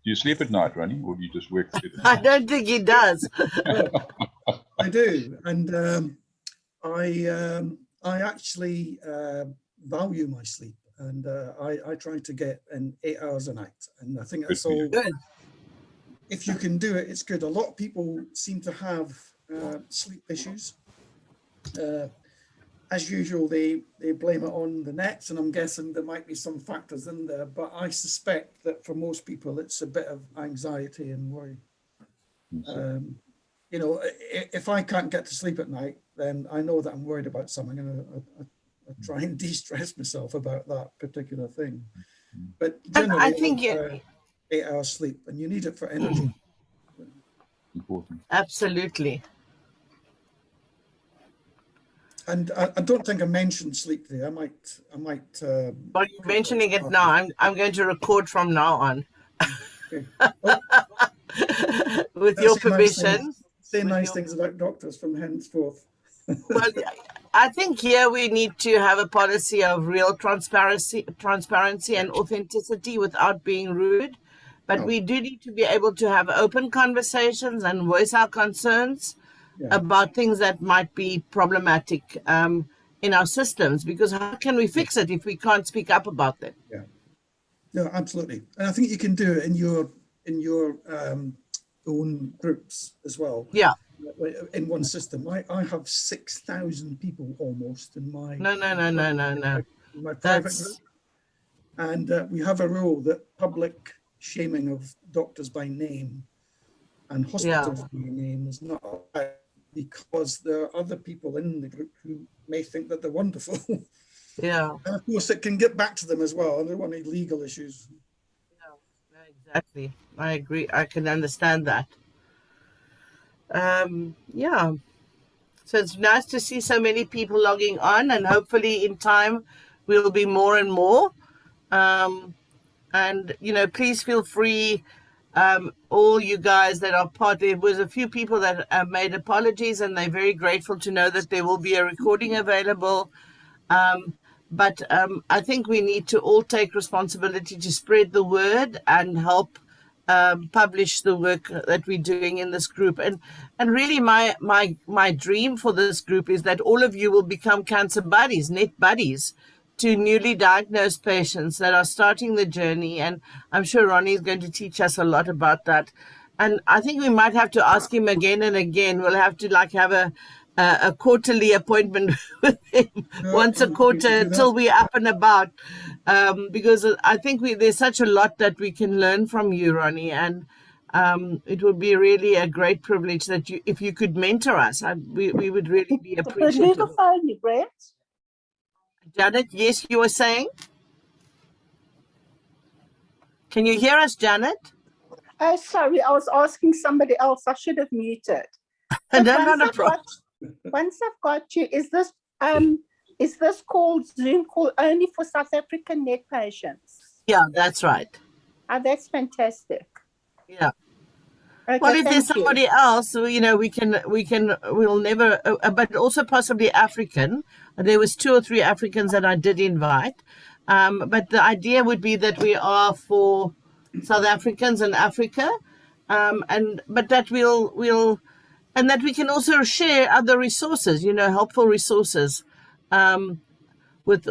Do you sleep at night, Ronny, or do you just work through the I night? don't think he does. I do, and I actually value my sleep, and I try to get in 8 hours a night, and I think that's all. Good. If you can do it, it's good. A lot of people seem to have sleep issues. As usual, they blame it on the nets, and I'm guessing there might be some factors in there, but I suspect that for most people, it's a bit of anxiety and worry. You know, if I can't get to sleep at night, then I know that I'm worried about something, and I try and de-stress myself about that particular thing. But generally, I think 8 hours sleep, and you need it for energy. Important. absolutely. And I don't think I mentioned sleep there. I might. Well, you're mentioning it now. I'm going to record from now on. Okay. Oh, With I your say nice permission. things- Say nice things about doctors from henceforth. Well, I think here we need to have a policy of real transparency and authenticity without being rude. But No. we do need to be able to have open conversations and voice our concerns Yeah. about things that might be problematic in our systems, because how can we fix it if we can't speak up about them? Yeah. No, absolutely. And I think you can do it in your own groups as well. Yeah. In one system. I have 6,000 people almost in my No. in my private That's group. And we have a rule that public shaming of doctors by name and hospitals by name is not allowed, because there are other people in the group who may think that they're wonderful. yeah. And of course, it can get back to them as well. And there are any legal issues. No, exactly. I agree. I can understand that. Yeah. So it's nice to see so many people logging on, and hopefully in time we'll be more and more. And, you know, please feel free, all you guys that are part. There was a few people that made apologies, and they're very grateful to know that there will be a recording available. But I think we need to all take responsibility to spread the word and help publish the work that we're doing in this group. And really my dream for this group is that all of you will become cancer buddies, net buddies, to newly diagnosed patients that are starting the journey. And I'm sure Ronny is going to teach us a lot about that. And I think we might have to ask him again and again. We'll have to have a quarterly appointment with him once a quarter until we're up and about, because I think there's such a lot that we can learn from you, Ronny, and it would be really a great privilege that if you could mentor us. We would really be appreciative. Janet, yes, you were saying? Can you hear us, Janet? Sorry, I was asking somebody else. I should have muted. No, not a problem. Once I've got you, is this called Zoom call only for South African net patients? Yeah, that's right. Oh, that's fantastic. Yeah. Okay, well, if there's somebody else, you know, we'll never, but also possibly African. There was 2 or 3 Africans that I did invite. But the idea would be that we are for South Africans and Africa, but that and that we can also share other resources, you know, helpful resources, with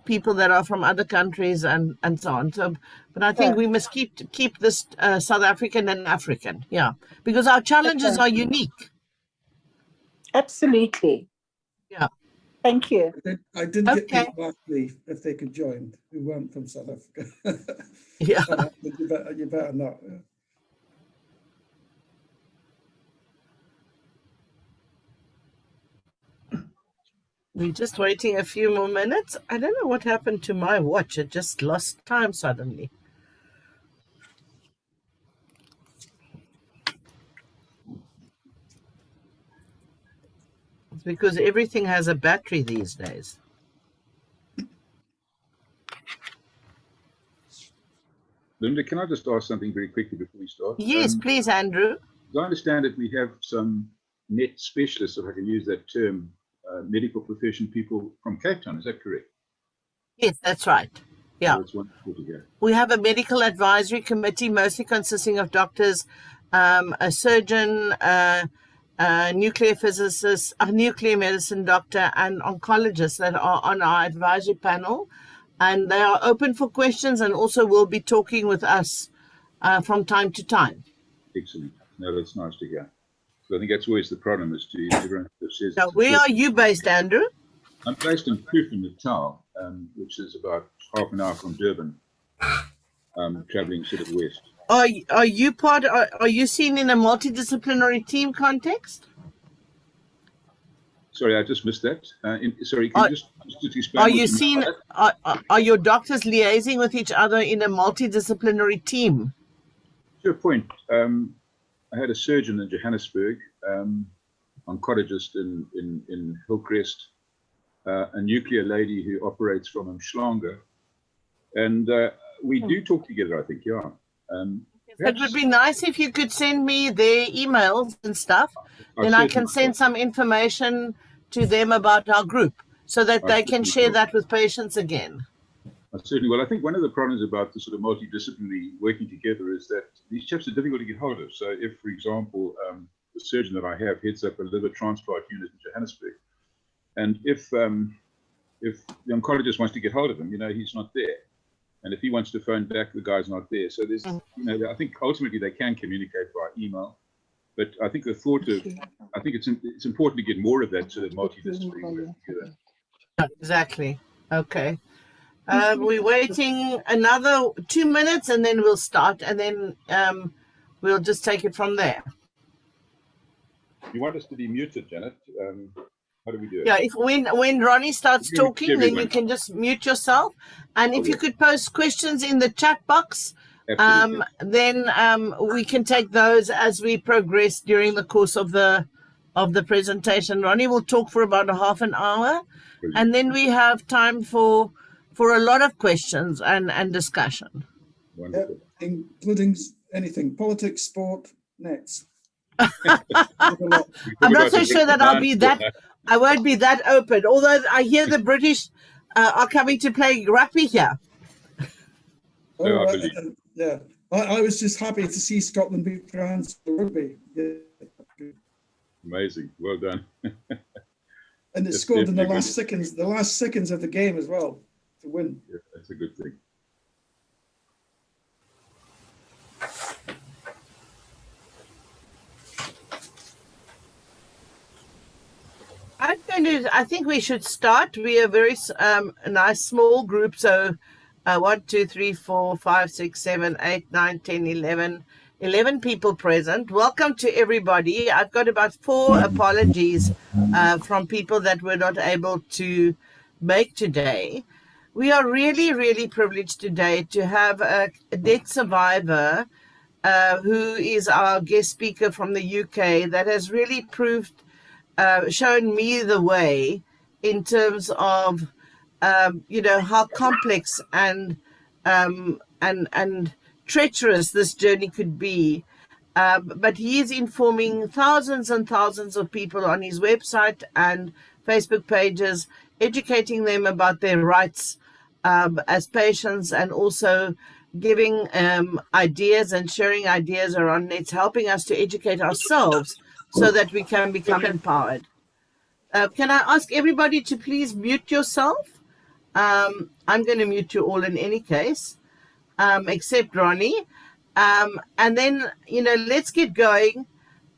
people that are from other countries and so on. So, but I think we must keep this South African and African, yeah, because our challenges are unique. Absolutely. Yeah. Thank you. I did get people ask me if they could join who weren't from South Africa. Yeah. You better not. Yeah. We're just waiting a few more minutes. I don't know what happened to my watch. It just lost time suddenly. It's because everything has a battery these days. Linda, can I just ask something very quickly before we start? Yes, please, Andrew. As I understand it, we have some net specialists, if I can use that term, medical profession people from Cape Town. Is that correct? Yes, that's right. Yeah. That's wonderful to hear. We have a medical advisory committee, mostly consisting of doctors, a surgeon, nuclear physicist, a nuclear medicine doctor, and oncologists that are on our advisory panel. And they are open for questions and also will be talking with us from time to time. Excellent. No, that's nice to hear. So I think that's always the problem, is to everyone says. Now, where are you based, Andrew? I'm based in Kloof in Natal, which is about half an hour from Durban, traveling sort of west. Are you part? Are you seen in a multidisciplinary team context? Sorry, I just missed that. Sorry, can you just explain? Are you seen? Are your doctors liaising with each other in a multidisciplinary team? To a point. I had a surgeon in Johannesburg, oncologist in Hillcrest, a nuclear lady who operates from Umhlanga, and we do talk together, I think, yeah. It would be nice if you could send me their emails and stuff. Then I can send some information to them about our group so that they can share that with patients again. Certainly. Well, I think one of the problems about the sort of multidisciplinary working together is that these chaps are difficult to get hold of. So if, for example, the surgeon that I have heads up a liver transplant unit in Johannesburg, and if the oncologist wants to get hold of him, he's not there. And if he wants to phone back, the guy's not there. So there's, I think ultimately they can communicate via email. But I think the thought of, I think it's important to get more of that sort of multidisciplinary work together. Exactly. Okay. We're waiting another 2 minutes and then we'll start, and then we'll just take it from there. You want us to be muted, Janet? How do we do it? Yeah, when Ronnie starts talking, then you can just mute yourself. And if you could post questions in the chat box, then we can take those as we progress during the course of the presentation. Ronnie will talk for about a half an hour, and then we have time for a lot of questions and discussion. Wonderful. Including anything, politics, sport, nets. I'm not so sure that I won't be that open, although I hear the British are coming to play rugby here. Yeah, I was just happy to see Scotland beat France for rugby. Yeah. Amazing, well done. And it scored in the last seconds of the game as well to win. Yeah, that's a good thing. I think we should start. We are a very nice small group. So 1, 2, 3, 4, 5, 6, 7, 8, 9, 10, 11 people present. Welcome to everybody. I've got about 4 apologies from people that were not able to make today. We are really, really privileged today to have a death survivor who is our guest speaker from the UK that has really shown me the way in terms of how complex and treacherous this journey could be. But he is informing thousands and thousands of people on his website and Facebook pages, educating them about their rights as patients, and also giving ideas and sharing ideas around it, helping us to educate ourselves so that we can become empowered. Can I ask everybody to please mute yourself? I'm going to mute you all in any case, except Ronnie. And then, let's get going,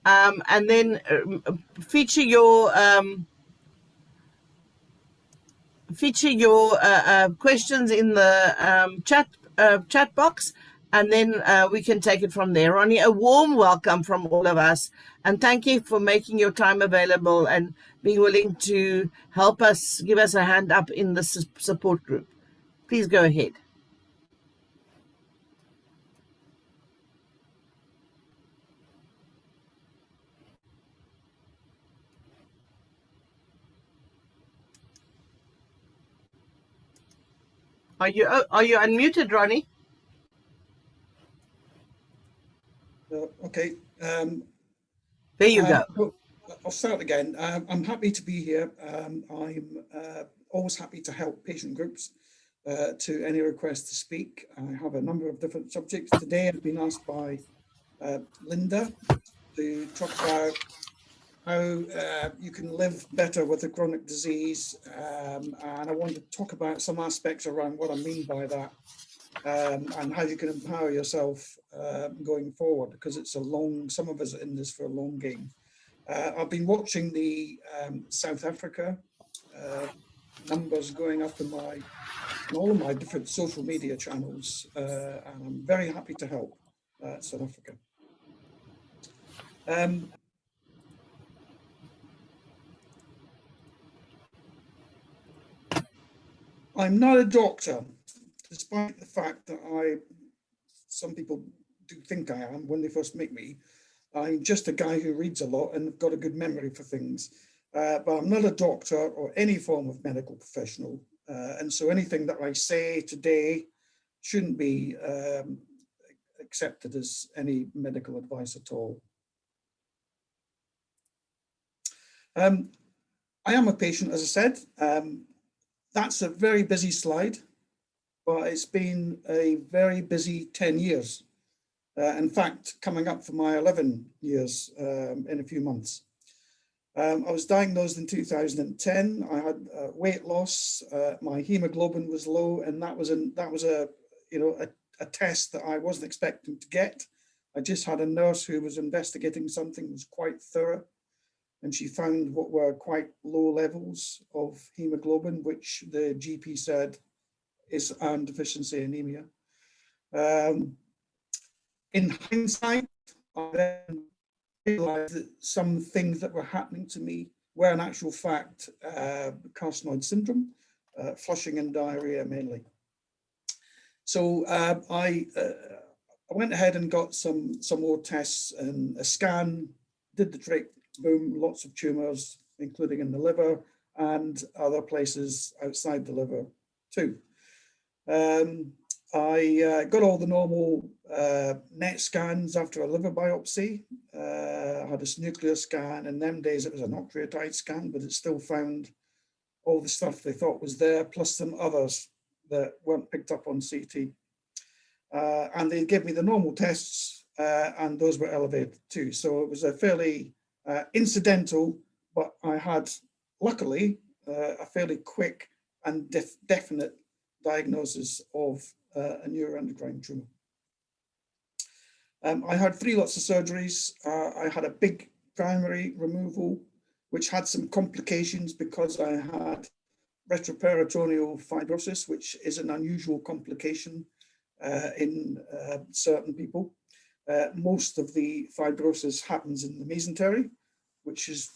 and then feature your questions in the chat box, and then we can take it from there. Ronnie, a warm welcome from all of us, and thank you for making your time available and being willing to help us, give us a hand up in the support group. Please go ahead. Are you unmuted, Ronnie? Okay. There you go. I'll start again. I'm happy to be here. I'm always happy to help patient groups. to any request to speak. I have a number of different subjects. Today I've been asked by Linda to talk about how you can live better with a chronic disease, and I want to talk about some aspects around what I mean by that, and how you can empower yourself going forward, because it's a long, some of us are in this for a long game. I've been watching the South Africa numbers going up in all of my different social media channels, and I'm very happy to help South Africa. I'm not a doctor, despite the fact that some people do think I am when they first meet me. I'm just a guy who reads a lot and got a good memory for things. But I'm not a doctor or any form of medical professional. And so anything that I say today shouldn't be accepted as any medical advice at all. I am a patient, as I said. That's a very busy slide, but it's been a very busy 10 years. In fact, coming up for my 11 years in a few months. I was diagnosed in 2010. I had weight loss. My hemoglobin was low, and that was a test that I wasn't expecting to get. I just had a nurse who was investigating something, was quite thorough, and she found what were quite low levels of hemoglobin, which the GP said is iron deficiency anemia. In hindsight, I then realized that some things that were happening to me were in actual fact carcinoid syndrome, flushing and diarrhea mainly. So I went ahead and got some more tests, and a scan did the trick. Boom, lots of tumors, including in the liver and other places outside the liver too. I got all the normal NET scans after a liver biopsy. I had a nuclear scan. In them days, it was an octreotide scan, but it still found all the stuff they thought was there, plus some others that weren't picked up on CT. And they gave me the normal tests, and those were elevated too. So it was a fairly incidental, but I had, luckily, a fairly quick and definite diagnosis of a neuroendocrine tumor. I had 3 lots of surgeries. I had a big primary removal, which had some complications because I had retroperitoneal fibrosis, which is an unusual complication in certain people. Most of the fibrosis happens in the mesentery, which is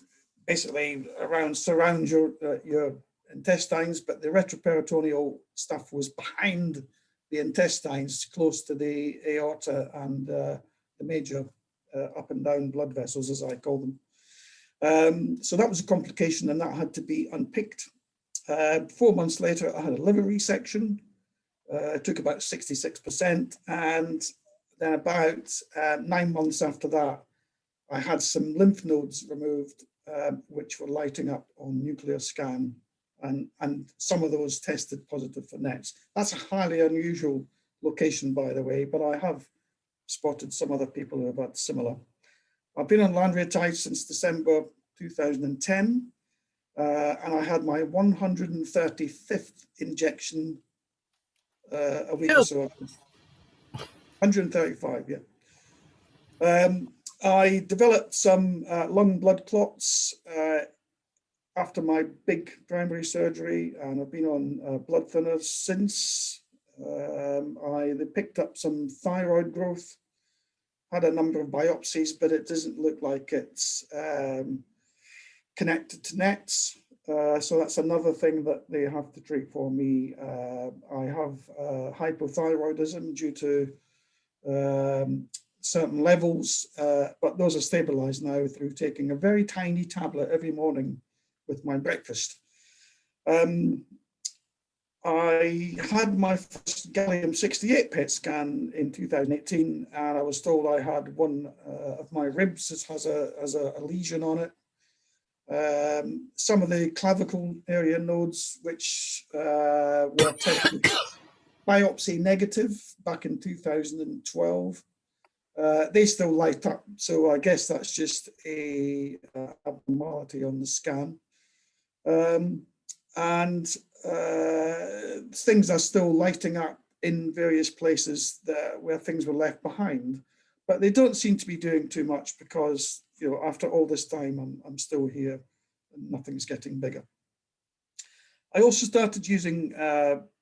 basically surrounds your intestines, but the retroperitoneal stuff was behind the intestines, close to the aorta and the major up and down blood vessels, as I call them. So that was a complication, and that had to be unpicked. 4 months later, I had a liver resection. It took about 66%, and then about 9 months after that, I had some lymph nodes removed, which were lighting up on nuclear scan, and some of those tested positive for NETs. That's a highly unusual location, by the way, but I have spotted some other people who have had similar. I've been on lanreotide since December 2010, and I had my 135th injection a week or so ago. 135, yeah. I developed some lung blood clots after my big primary surgery, and I've been on blood thinners since. They picked up some thyroid growth, had a number of biopsies, but it doesn't look like it's connected to NETs. So that's another thing that they have to treat for me. I have hypothyroidism due to certain levels, but those are stabilized now through taking a very tiny tablet every morning with my breakfast. I had my first gallium-68 PET scan in 2018, and I was told I had one of my ribs has a lesion on it. Some of the clavicle area nodes, which were tested biopsy negative back in 2012, they still light up. So I guess that's just a abnormality on the scan. Things are still lighting up in various places where things were left behind, but they don't seem to be doing too much because, you know, after all this time, I'm still here and nothing's getting bigger. I also started using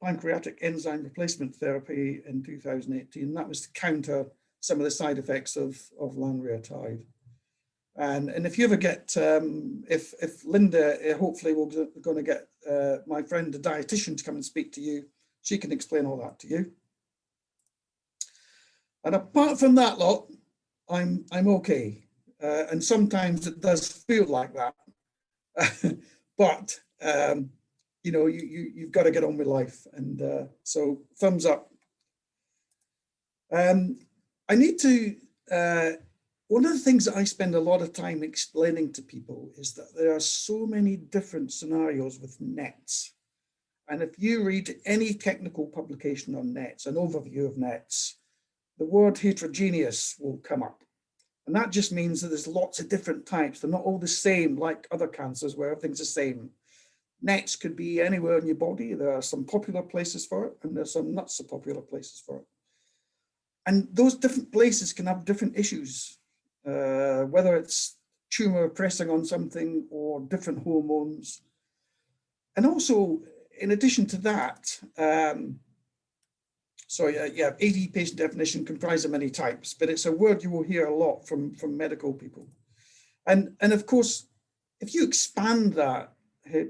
pancreatic enzyme replacement therapy in 2018. That was to counter some of the side effects of lanreotide. And if you ever get, if Linda, hopefully we're going to get my friend, the dietitian, to come and speak to you, she can explain all that to you. And apart from that lot, I'm okay. And sometimes it does feel like that. But, you know, you've got to get on with life. And so thumbs up. I need to, one of the things that I spend a lot of time explaining to people is that there are so many different scenarios with nets. And if you read any technical publication on nets, an overview of nets, the word heterogeneous will come up. And that just means that there's lots of different types. They're not all the same like other cancers where everything's the same. Nets could be anywhere in your body. There are some popular places for it, and there's some not so popular places for it. And those different places can have different issues, whether it's tumor pressing on something or different hormones. And also, in addition to that, AD patient definition comprises of many types, but it's a word you will hear a lot from medical people. And of course, if you expand that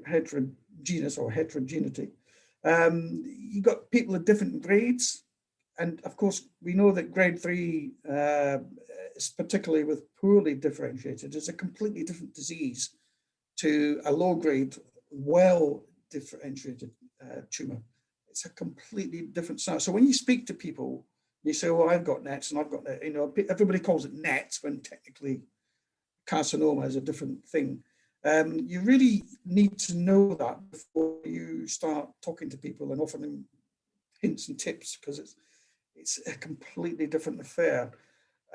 heterogeneous or heterogeneity, you've got people at different grades. And of course, we know that grade 3, particularly with poorly differentiated, is a completely different disease to a low grade, well differentiated tumor. It's a completely different size. So when you speak to people, you say, well, I've got nets and I've got that, you know, everybody calls it nets when technically carcinoma is a different thing. You really need to know that before you start talking to people and offering them hints and tips, because it's a completely different affair.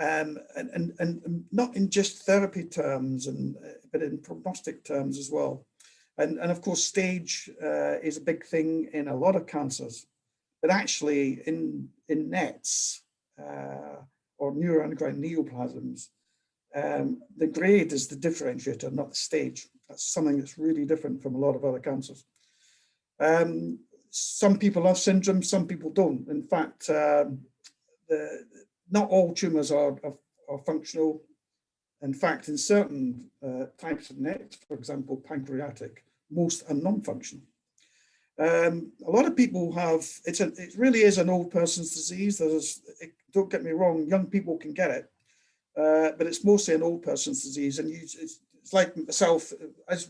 And not in just therapy terms, but in prognostic terms as well. And of course, stage is a big thing in a lot of cancers, but actually in NETs or neuroendocrine neoplasms, the grade is the differentiator, not the stage. That's something that's really different from a lot of other cancers. Some people have syndrome, some people don't. In fact, not all tumors are functional. In fact, in certain types of NET, for example, pancreatic, most are non-functional. A lot of people have, it really is an old person's disease. Don't get me wrong, young people can get it, but it's mostly an old person's disease. And it's like myself,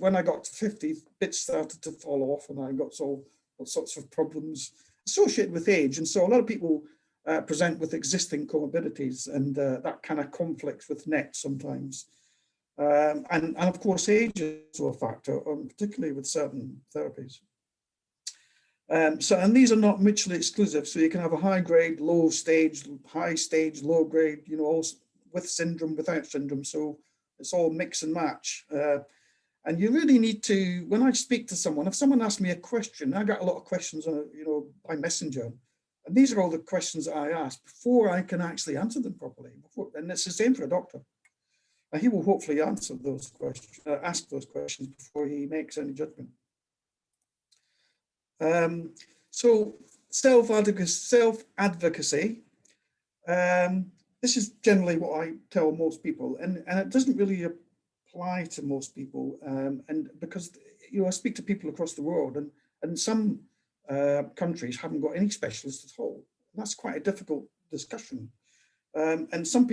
when I got to 50, bits started to fall off and I got all sorts of problems associated with age. And so a lot of people present with existing comorbidities, and that kind of conflicts with NET sometimes. And of course, age is also a factor, particularly with certain therapies. And these are not mutually exclusive. So you can have a high grade, low stage, high stage, low grade, you know, all with syndrome, without syndrome. So it's all mix and match. And you really need to, when I speak to someone, if someone asks me a question, I got a lot of questions, you know, by messenger. And these are all the questions that I ask before I can actually answer them properly. And it's the same for a doctor. And he will hopefully answer those questions, ask those questions before he makes any judgment. So self-advocacy, this is generally what I tell most people, and it doesn't really apply to most people, and because, you know, I speak to people across the world, and some countries haven't got any specialists at all. That's quite a difficult discussion. And some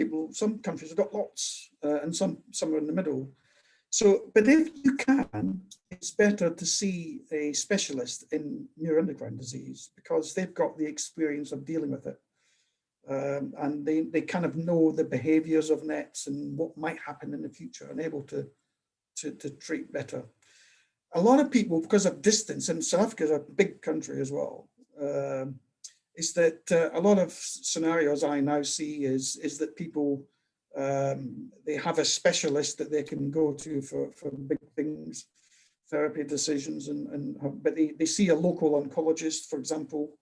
countries have got lots, and some are in the middle. So, but if you can, it's better to see a specialist in neuroendocrine disease because they've got the experience of dealing with it. And they kind of know the behaviors of NETs and what might happen in the future and able to to treat better. A lot of people, because of distance, and South Africa is a big country as well, is that a lot of scenarios I now see is that people, they have a specialist that they can go to for big things, therapy decisions, but they see a local oncologist, for example,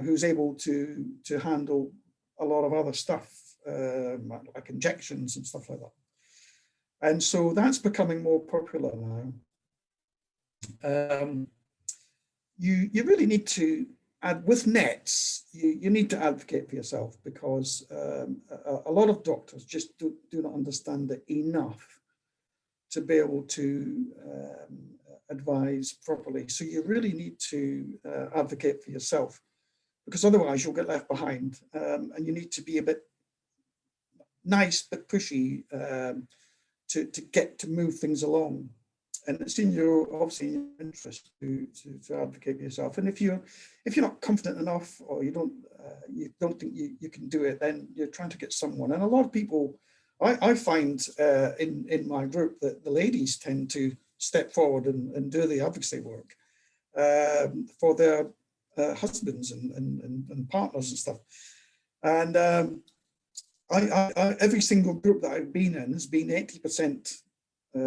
who's able to handle a lot of other stuff, like injections and stuff like that. And so that's becoming more popular now. You really need to, with NETs, you need to advocate for yourself, because a lot of doctors just do not understand it enough to be able to advise properly. So you really need to advocate for yourself, because otherwise you'll get left behind, and you need to be a bit nice but pushy to get to move things along. And it's in your, obviously, in your interest to advocate for yourself. And if you're not confident enough, or you don't think you can do it, then you're trying to get someone. And a lot of people, I find in my group that the ladies tend to step forward and do the advocacy work for their husbands and partners and stuff. And every single group that I've been in has been 80%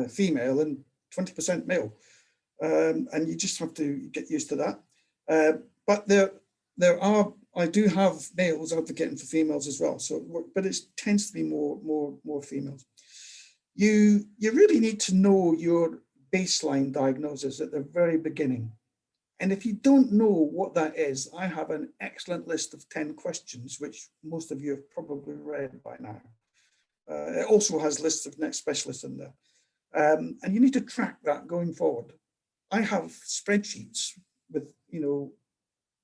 female and 20% male, and you just have to get used to that. But I do have males advocating for females as well. So, but it tends to be more females. You really need to know your baseline diagnosis at the very beginning. And if you don't know what that is, I have an excellent list of 10 questions, which most of you have probably read by now. It also has lists of next specialists in there. And you need to track that going forward. I have spreadsheets with,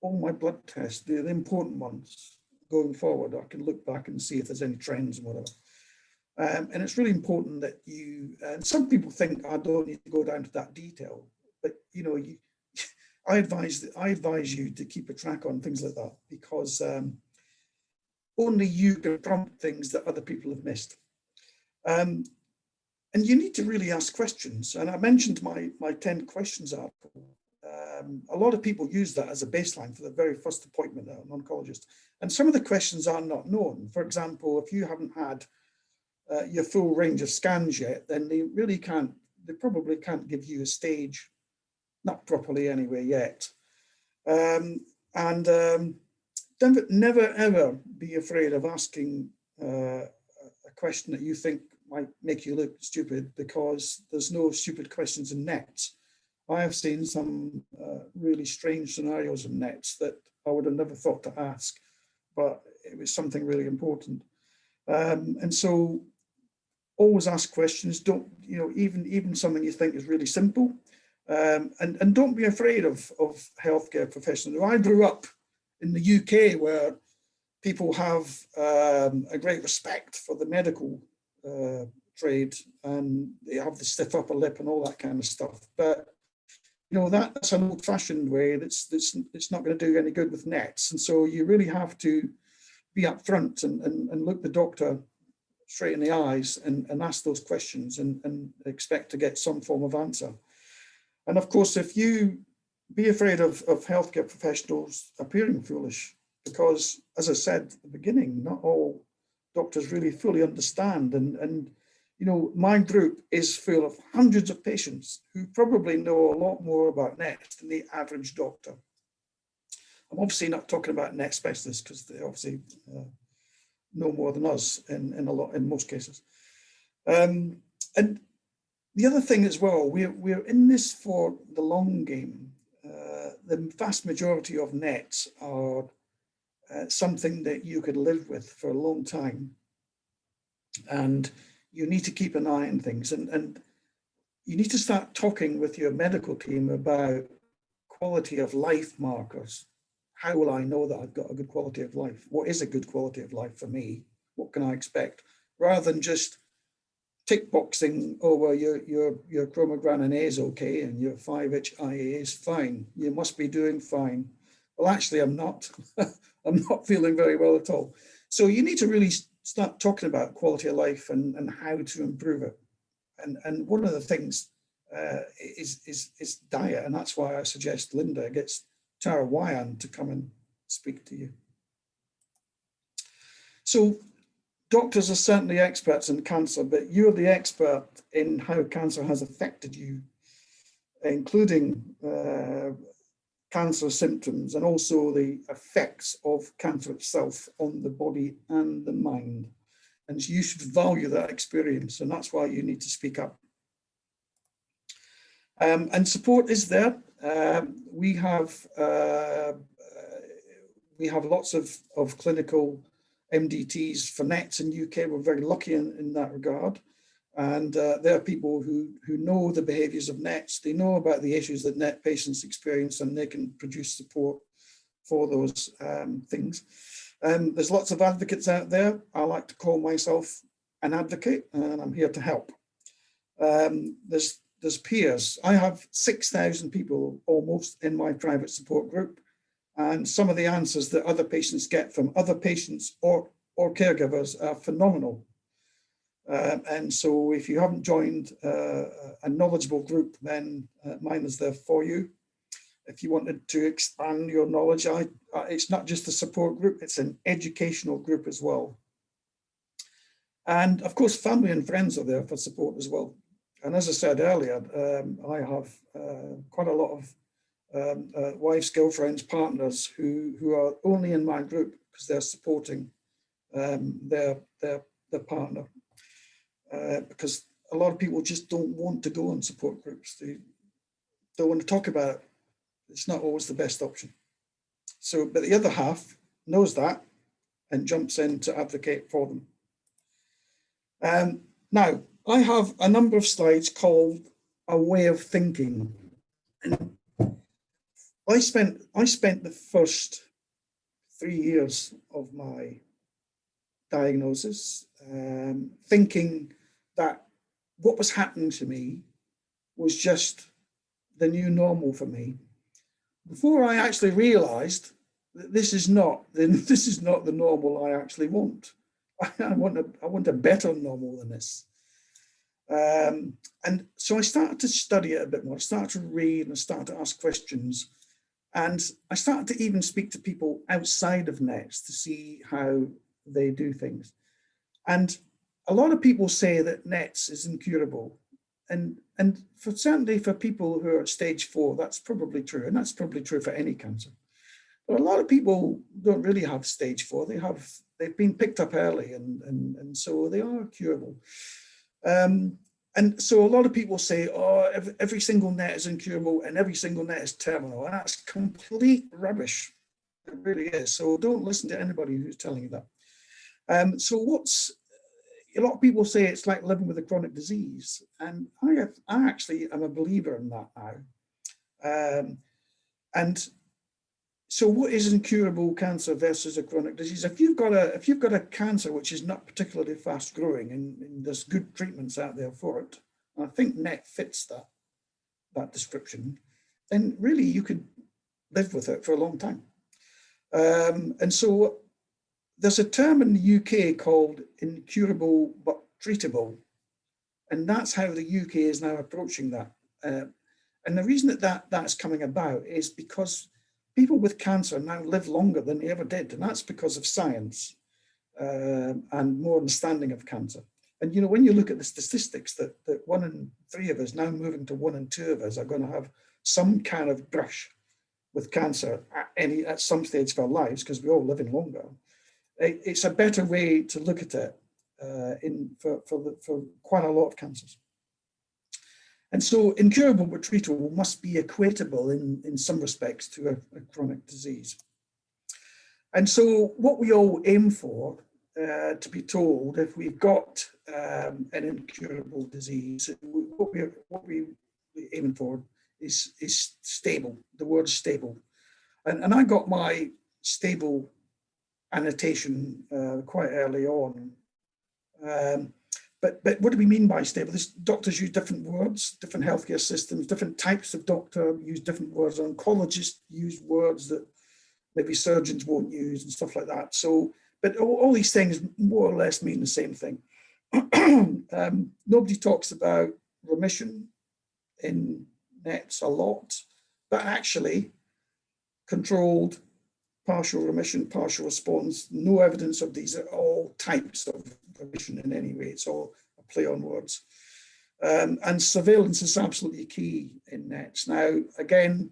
all my blood tests, the important ones going forward. I can look back and see if there's any trends and whatever. And it's really important that you, and some people think I don't need to go down to that detail, but I advise you to keep a track on things like that, because only you can prompt things that other people have missed. And you need to really ask questions. And I mentioned my 10 questions article. A lot of people use that as a baseline for the very first appointment at an oncologist. And some of the questions are not known. For example, if you haven't had your full range of scans yet, then they probably can't give you a stage, not properly anyway yet. Never ever be afraid of asking a question that you think might make you look stupid, because there's no stupid questions in NETs. I have seen some really strange scenarios in NETs that I would have never thought to ask, but it was something really important. And so always ask questions. Don't, even something you think is really simple. And don't be afraid of healthcare professionals. I grew up in the UK, where people have a great respect for the medical trade, and they have the stiff upper lip and all that kind of stuff. But that's an old-fashioned way. It's not going to do any good with NETs. And so you really have to be upfront and look the doctor straight in the eyes and ask those questions and expect to get some form of answer. And of course, if you be afraid of healthcare professionals appearing foolish, because, as I said at the beginning, not all doctors really fully understand. And my group is full of hundreds of patients who probably know a lot more about NETs than the average doctor. I'm obviously not talking about NET specialists, because they obviously know more than us in most cases. And the other thing as well, we're in this for the long game. The vast majority of NETs are something that you could live with for a long time. And you need to keep an eye on things. And you need to start talking with your medical team about quality of life markers. How will I know that I've got a good quality of life? What is a good quality of life for me? What can I expect? Rather than just tick boxing, oh, well, your chromogranin A is okay and your 5-HIA is fine. You must be doing fine. Well, actually, I'm not. I'm not feeling very well at all. So you need to really start talking about quality of life and how to improve it. And one of the things is diet, and that's why I suggest Linda gets Tara Wyan to come and speak to you. So doctors are certainly experts in cancer, but you're the expert in how cancer has affected you, including cancer symptoms and also the effects of cancer itself on the body and the mind. And you should value that experience, and that's why you need to speak up. And support is there. We have lots of clinical MDTs for NETs in the UK. We're very lucky in that regard. And there are people who know the behaviours of NETs. They know about the issues that NET patients experience, and they can produce support for those things. There's lots of advocates out there. I like to call myself an advocate, and I'm here to help. There's peers. I have 6,000 people almost in my private support group, and some of the answers that other patients get from other patients or caregivers are phenomenal. And so if you haven't joined a knowledgeable group, then mine is there for you. If you wanted to expand your knowledge, it's not just a support group, it's an educational group as well. And of course, family and friends are there for support as well. And as I said earlier, I have quite a lot of wives, girlfriends, partners who are only in my group because they're supporting their partner. Because a lot of people just don't want to go on support groups. They don't want to talk about it. It's not always the best option. So, but the other half knows that and jumps in to advocate for them. Now, I have a number of slides called a way of thinking. And I spent the first 3 years of my diagnosis thinking that what was happening to me was just the new normal for me, before I actually realized that this is not the normal I actually want. I want a better normal than this. And so I started to study it a bit more. I started to read and I started to ask questions. And I started to even speak to people outside of NETs to see how they do things. And a lot of people say that NETs is incurable. And certainly for people who are at stage 4, that's probably true. And that's probably true for any cancer. But a lot of people don't really have stage 4. They've been picked up early, and so they are curable. And so a lot of people say, oh, every single NET is incurable and every single NET is terminal. And that's complete rubbish. It really is. So don't listen to anybody who's telling you that. So a lot of people say it's like living with a chronic disease. And I actually am a believer in that now. And so what is incurable cancer versus a chronic disease? If you've got a cancer which is not particularly fast growing and there's good treatments out there for it, and I think NET fits that description, then really you could live with it for a long time. And so there's a term in the UK called incurable but treatable. And that's how the UK is now approaching that. And the reason that's coming about is because people with cancer now live longer than they ever did. And that's because of science and more understanding of cancer. And, you know, when you look at the statistics that 1 in 3 of us, now moving to 1 in 2 of us, are going to have some kind of brush with cancer at some stage of our lives, because we're all living longer. It's a better way to look at it for quite a lot of cancers. And so incurable but treatable must be equatable in some respects to a chronic disease. And so what we all aim for, to be told, if we've got an incurable disease, what we aiming for is stable. The word stable. And I got my stable annotation quite early on. But what do we mean by stable? Doctors use different words, different healthcare systems, different types of doctor use different words. Oncologists use words that maybe surgeons won't use and stuff like that. So, but all these things more or less mean the same thing. Nobody talks about remission in NETs a lot, but actually controlled, partial remission, partial response, no evidence of these are all types of remission in any way. It's all a play on words. And surveillance is absolutely key in NETs. Now, again,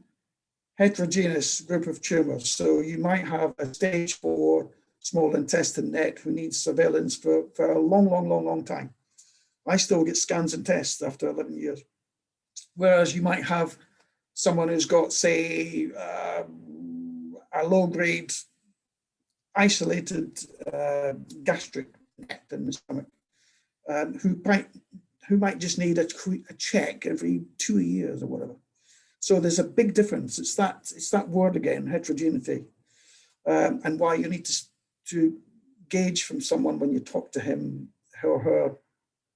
heterogeneous group of tumours. So you might have a stage 4 small intestine NET who needs surveillance for a long time. I still get scans and tests after 11 years. Whereas you might have someone who's got, say, a low-grade isolated gastric NET in the stomach, who might just need a check every 2 years or whatever. So there's a big difference. It's that word again, heterogeneity, and why you need to gauge from someone when you talk to him or her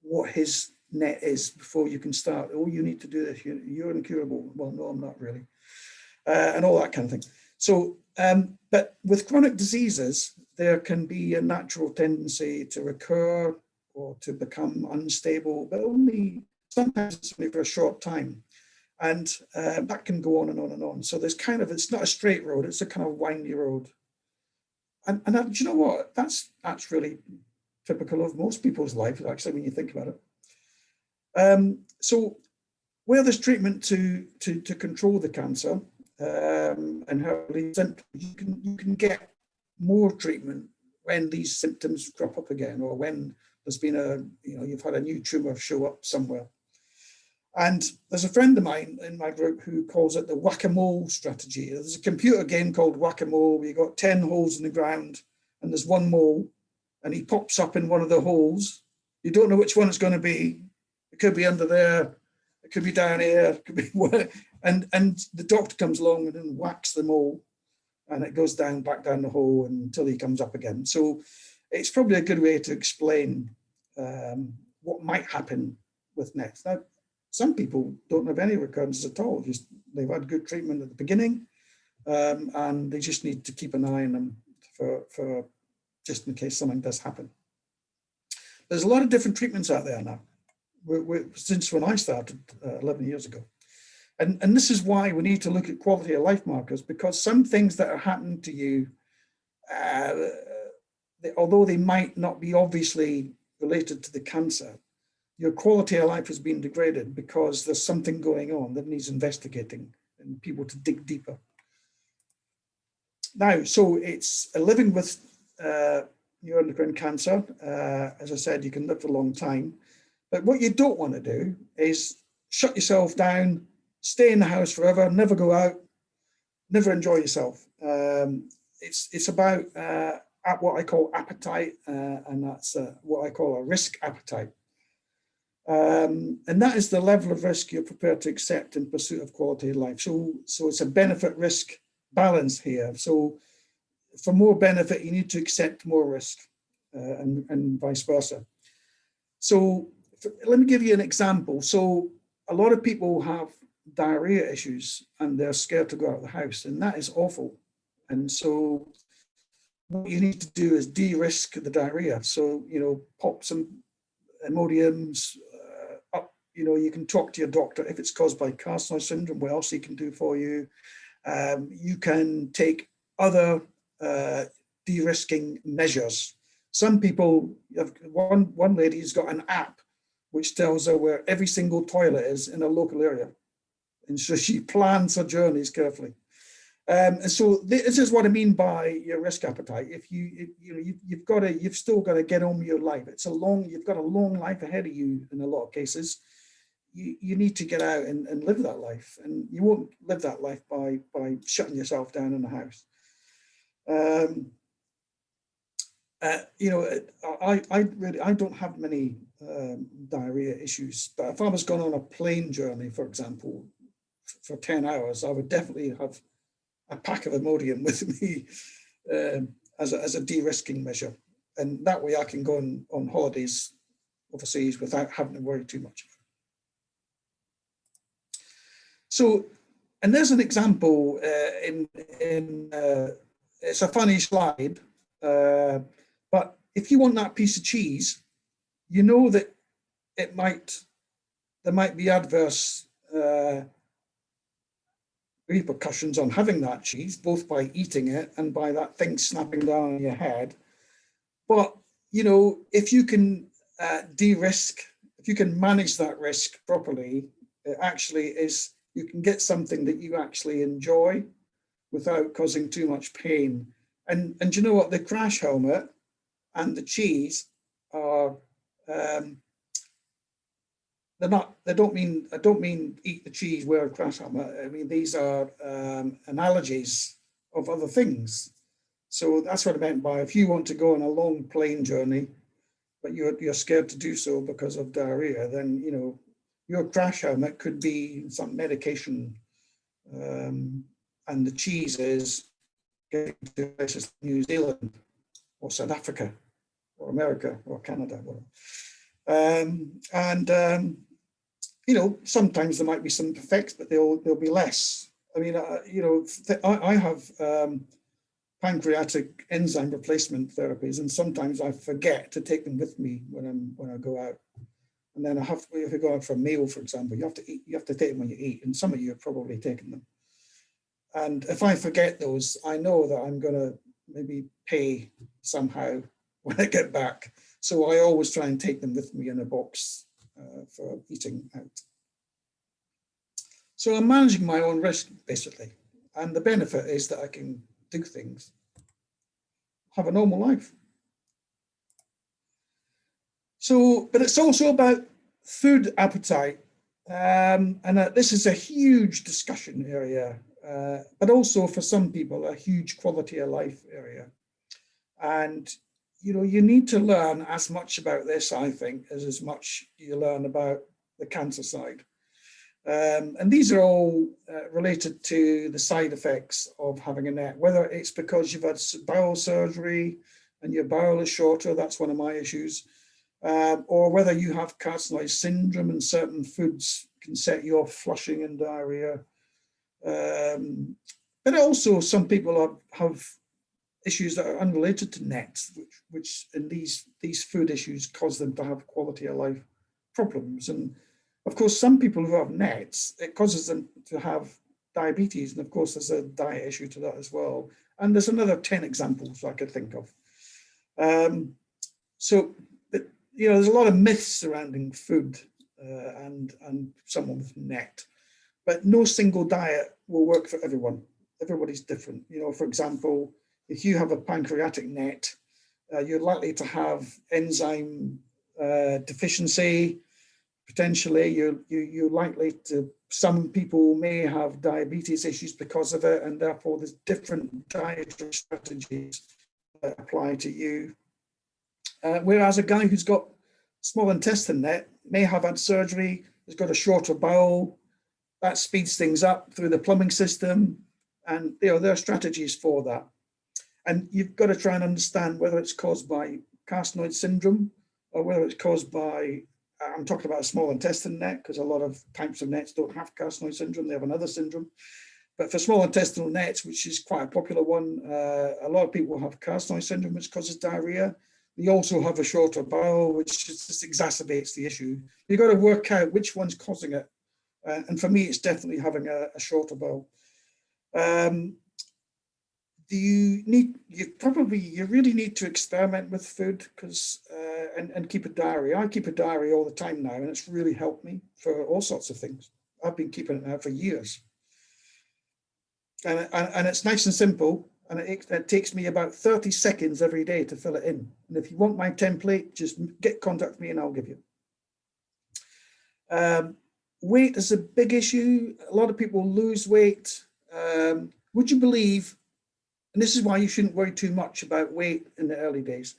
what his NET is before you can start. Oh, you need to do this. You're incurable. Well, no, I'm not really, and all that kind of thing. So, but with chronic diseases, there can be a natural tendency to recur or to become unstable, but sometimes it's only for a short time. And that can go on and on and on. So there's it's not a straight road, it's a kind of windy road. And do you know what? That's really typical of most people's life, actually, when you think about it. So where there's treatment to control the cancer and how these symptoms, you can get more treatment when these symptoms crop up again, or when there's been you've had a new tumor show up somewhere. And there's a friend of mine in my group who calls it the whack-a-mole strategy. There's a computer game called whack-a-mole where you've got 10 holes in the ground and there's one mole and he pops up in one of the holes. You don't know which one it's going to be. It could be under there, it could be down here, it could be and the doctor comes along and then whacks the mole and it goes back down the hole until he comes up again. So it's probably a good way to explain what might happen with NETs. Now, some people don't have any recurrences at all. They've had good treatment at the beginning, and they just need to keep an eye on them for just in case something does happen. There's a lot of different treatments out there now, since when I started 11 years ago. And this is why we need to look at quality of life markers, because some things that are happening to you, although they might not be obviously related to the cancer, your quality of life has been degraded because there's something going on that needs investigating and people to dig deeper. Now, so it's living with neuroendocrine cancer. As I said, you can live for a long time. But what you don't want to do is shut yourself down, stay in the house forever, never go out, never enjoy yourself. It's about what I call appetite, and that's what I call a risk appetite. And that is the level of risk you're prepared to accept in pursuit of quality of life. So it's a benefit-risk balance here. So for more benefit, you need to accept more risk, and vice versa. So let me give you an example. So a lot of people have diarrhea issues and they're scared to go out of the house, and that is awful. And so what you need to do is de-risk the diarrhea. So, pop some Imodiums up. You can talk to your doctor if it's caused by carcinoid syndrome, what else he can do for you. You can take other de-risking measures. Some people, one lady's got an app which tells her where every single toilet is in a local area. And so she plans her journeys carefully. And so this is what I mean by your risk appetite. If you've still got to get on with your life. You've got a long life ahead of you in a lot of cases. You need to get out and live that life. And you won't live that life by shutting yourself down in the house. I don't have many diarrhea issues, but if I was going on a plane journey, for example, for 10 hours, I would definitely have a pack of Imodium with me as a de-risking measure. And that way I can go on holidays overseas without having to worry too much about it. So, and there's an example it's a funny slide, but if you want that piece of cheese, you know that there might be adverse repercussions on having that cheese, both by eating it and by that thing snapping down on your head. But, you know, if you can de-risk, if you can manage that risk properly, it actually is, you can get something that you actually enjoy without causing too much pain. And you know what, the crash helmet and the cheese are, they're not, I don't mean eat the cheese, wear a crash helmet. I mean, these are analogies of other things. So that's what I meant by, if you want to go on a long plane journey, but you're scared to do so because of diarrhea, then, you know, your crash helmet could be some medication. And the cheese is getting to places like New Zealand or South Africa or America or Canada. You know, sometimes there might be some effects, but they'll be less. I mean, you know, I have pancreatic enzyme replacement therapies, and sometimes I forget to take them with me when I go out. And then if I go out for a meal, for example, you have to take them when you eat, and some of you have probably taken them. And if I forget those, I know that I'm going to maybe pay somehow when I get back. So I always try and take them with me in a box for eating out. So I'm managing my own risk, basically. And the benefit is that I can do things, have a normal life. So, but it's also about food appetite. And this is a huge discussion area, but also for some people, a huge quality of life area. And, you know, you need to learn as much about this, I think, as much you learn about the cancer side. And these are all related to the side effects of having a NET, whether it's because you've had bowel surgery and your bowel is shorter, that's one of my issues, or whether you have carcinoid syndrome and certain foods can set you off flushing and diarrhea. But also some people have issues that are unrelated to NETs, which in these food issues cause them to have quality of life problems. And of course, some people who have NETs, it causes them to have diabetes. And of course, there's a diet issue to that as well. And there's another 10 examples I could think of. So, you know, there's a lot of myths surrounding food and someone with NET, but no single diet will work for everyone. Everybody's different. You know, for example, if you have a pancreatic NET, you're likely to have enzyme deficiency. Potentially, you're likely to, some people may have diabetes issues because of it, and therefore there's different dietary strategies that apply to you. Whereas a guy who's got small intestine NET may have had surgery, has got a shorter bowel, that speeds things up through the plumbing system, and you know, there are strategies for that. And you've got to try and understand whether it's caused by carcinoid syndrome or whether it's caused by, I'm talking about a small intestine NET, because a lot of types of NETs don't have carcinoid syndrome, they have another syndrome. But for small intestinal NETs, which is quite a popular one, a lot of people have carcinoid syndrome, which causes diarrhea. They also have a shorter bowel, which just exacerbates the issue. You've got to work out which one's causing it. And for me, it's definitely having a shorter bowel. You really need to experiment with food because and keep a diary. I keep a diary all the time now, and it's really helped me for all sorts of things. I've been keeping it now for years, and it's nice and simple, and it takes me about 30 seconds every day to fill it in. And if you want my template, just contact me and I'll give you. Weight is a big issue. A lot of people lose weight. Would you believe? And this is why you shouldn't worry too much about weight in the early days.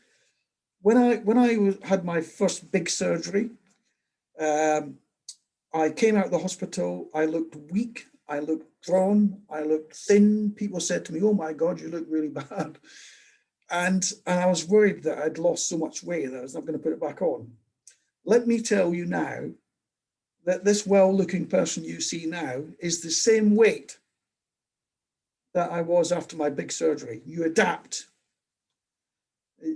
When I had my first big surgery, I came out of the hospital, I looked weak, I looked drawn, I looked thin. People said to me, "Oh my God, you look really bad." And I was worried that I'd lost so much weight that I was not going to put it back on. Let me tell you now that this well-looking person you see now is the same weight that I was after my big surgery. You adapt.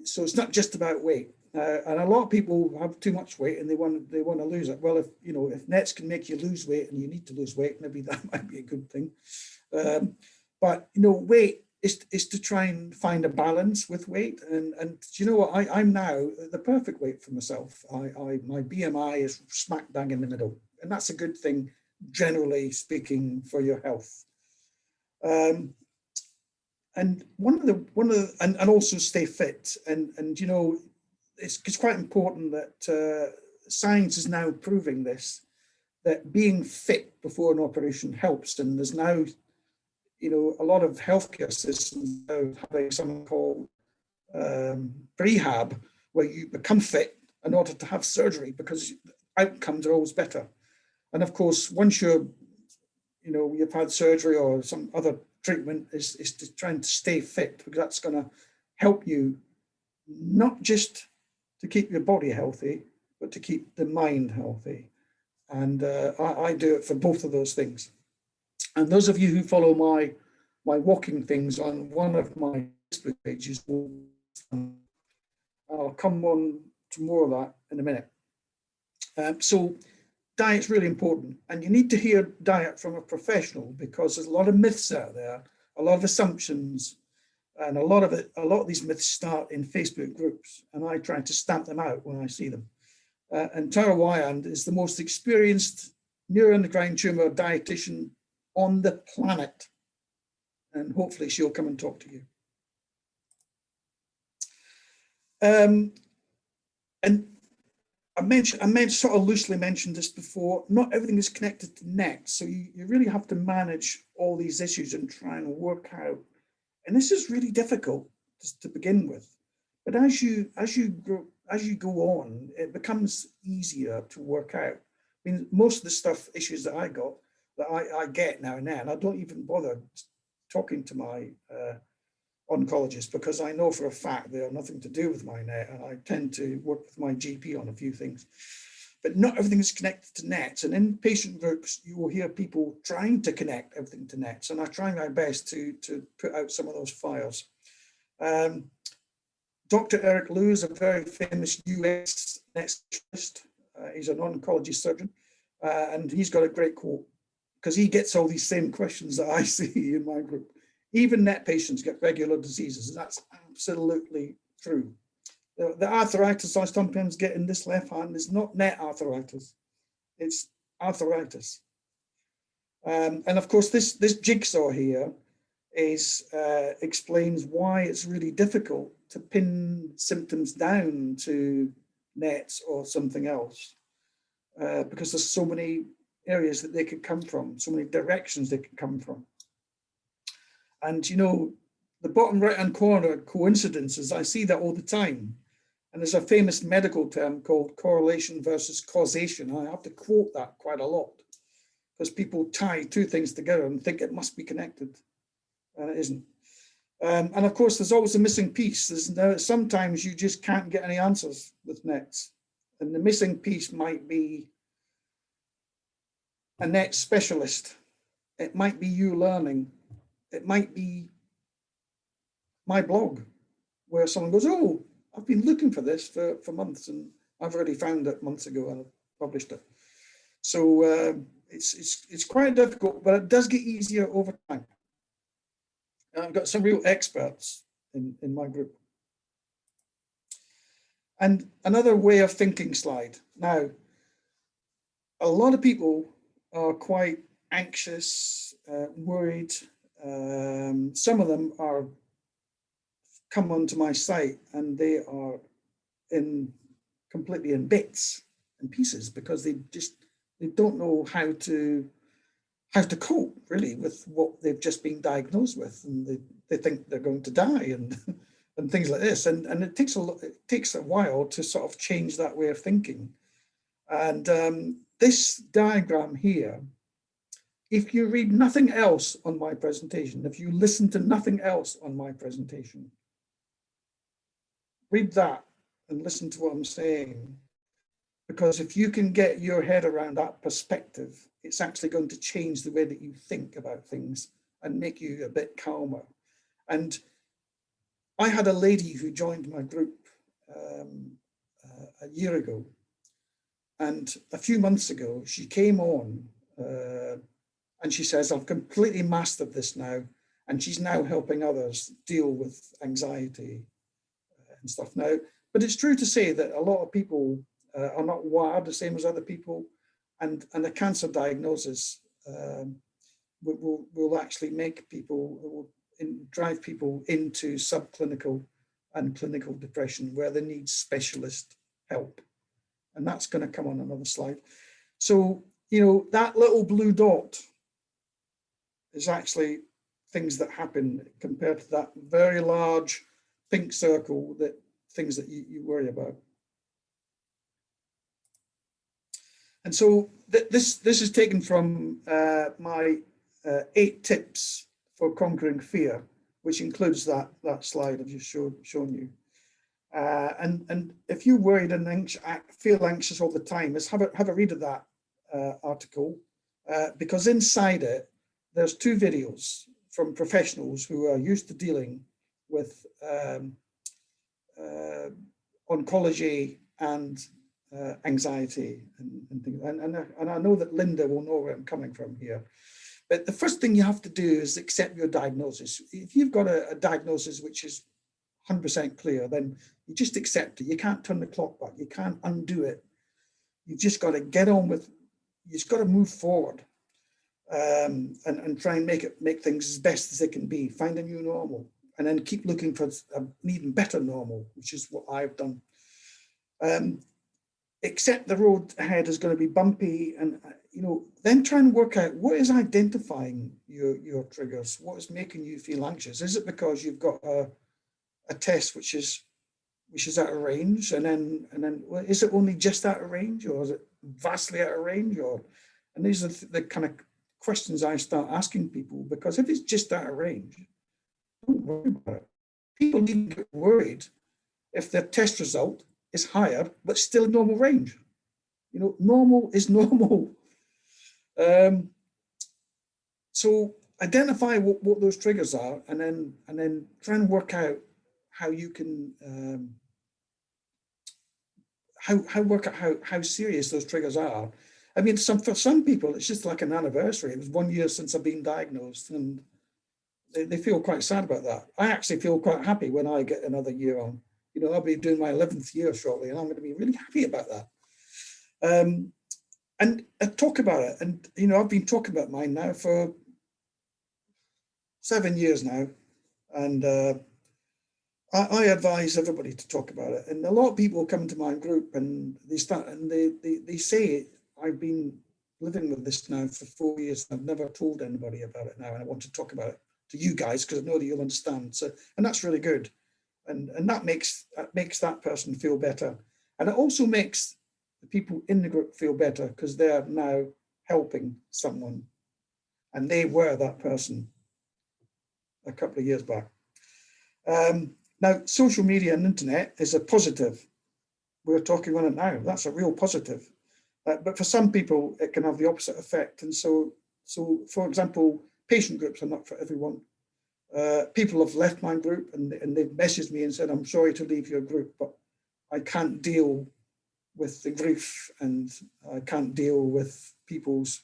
So it's not just about weight. And a lot of people have too much weight and they want to lose it. Well, if nets can make you lose weight and you need to lose weight, maybe that might be a good thing. But weight is to try and find a balance with weight. And do you know what? I'm now the perfect weight for myself. My BMI is smack bang in the middle, and that's a good thing, generally speaking, for your health. And and also stay fit. And it's quite important that science is now proving this, that being fit before an operation helps. And there's now, a lot of healthcare systems now having something called prehab, where you become fit in order to have surgery because outcomes are always better. And of course, once you've had surgery or some other treatment, is to try and stay fit, because that's going to help you not just to keep your body healthy, but to keep the mind healthy. And I do it for both of those things. And those of you who follow my walking things on one of my Facebook pages, I'll come on to more of that in a minute. So diet's really important, and you need to hear diet from a professional, because there's a lot of myths out there, a lot of assumptions, and a lot of these myths start in Facebook groups, and I try to stamp them out when I see them. And Tara Wyand is the most experienced neuroendocrine tumor dietitian on the planet, and hopefully she'll come and talk to you. And I sort of loosely mentioned this before, not everything is connected to NET. So you really have to manage all these issues and try and work out. And this is really difficult to begin with. But as you go on, it becomes easier to work out. I mean, most of the issues that I get now and then, I don't even bother talking to my oncologist, because I know for a fact they have nothing to do with my NET, and I tend to work with my GP on a few things. But not everything is connected to NETs, and in patient groups you will hear people trying to connect everything to NETs, and I try my best to put out some of those fires. Dr. Eric Liu is a very famous US NET specialist. He's an oncology surgeon, and he's got a great quote, because he gets all these same questions that I see in my group. Even NET patients get regular diseases. That's absolutely true. The arthritis I sometimes get in this left hand is not NET arthritis, it's arthritis. And of course, this jigsaw here explains why it's really difficult to pin symptoms down to NETs or something else, because there's so many areas that they could come from, so many directions they could come from. And the bottom right-hand corner, coincidences, I see that all the time. And there's a famous medical term called correlation versus causation. I have to quote that quite a lot, because people tie two things together and think it must be connected, and it isn't. And of course, there's always a missing piece. Sometimes you just can't get any answers with NETs. And the missing piece might be a NET specialist. It might be you learning. It might be my blog, where someone goes, oh, I've been looking for this for months, and I've already found it months ago and published it. So it's quite difficult, but it does get easier over time. And I've got some real experts in my group. And another way of thinking slide. Now, a lot of people are quite anxious, worried. Some of them come onto my site and they are completely in bits and pieces, because they don't know how to cope really with what they've just been diagnosed with, and they think they're going to die and things like this, and it takes a while to sort of change that way of thinking. And this diagram here, if you read nothing else on my presentation, if you listen to nothing else on my presentation, read that and listen to what I'm saying, because if you can get your head around that perspective, it's actually going to change the way that you think about things and make you a bit calmer. And I had a lady who joined my group year ago. And a few months ago, she came on and she says, I've completely mastered this now. And she's now helping others deal with anxiety and stuff now. But it's true to say that a lot of people are not wired the same as other people. And a cancer diagnosis will actually make people, drive people into subclinical and clinical depression where they need specialist help. And that's going to come on another slide. So, you know, that little blue dot is actually things that happen compared to that very large pink circle, that things that you worry about. And so this is taken from my 8 tips for conquering fear, which includes that slide I've just shown you. And if you're worried and feel anxious all the time, is have a read of that article, because inside it, there's 2 videos from professionals who are used to dealing with oncology and anxiety and things. And I know that Linda will know where I'm coming from here. But the first thing you have to do is accept your diagnosis. If you've got a diagnosis which is 100% clear, then you just accept it. You can't turn the clock back. You can't undo it. You've just got to get on with, you've got to move forward and try and make things as best as they can be. Find a new normal, and then keep looking for an even better normal, which is what I've done. Accept the road ahead is going to be bumpy, and you know, then try and work out what is identifying your triggers. What is making you feel anxious? Is it because you've got a test which is out of range, and then well, is it only just out of range, or is it vastly out of range? And these are the kind of questions I start asking people, because if it's just out of range, don't worry about it. People need to get worried if their test result is higher but still in normal range. You know, normal is normal. So identify what those triggers are, and then try and work out how you can work out how serious those triggers are. I mean, for some people, it's just like an anniversary. It was 1 year since I've been diagnosed, and they feel quite sad about that. I actually feel quite happy when I get another year on. You know, I'll be doing my 11th year shortly, and I'm going to be really happy about that. And talk about it. And, you know, I've been talking about mine now for 7 years now. And I advise everybody to talk about it. And a lot of people come into my group and they say, I've been living with this now for 4 years. I've never told anybody about it now. And I want to talk about it to you guys because I know that you'll understand. So, and that's really good. And that makes that person feel better. And it also makes the people in the group feel better because they're now helping someone. And they were that person a couple of years back. Now, social media and internet is a positive. We're talking on it now. That's a real positive. But for some people, it can have the opposite effect. And so for example, patient groups are not for everyone. People have left my group and they've messaged me and said, I'm sorry to leave your group, but I can't deal with the grief and I can't deal with people's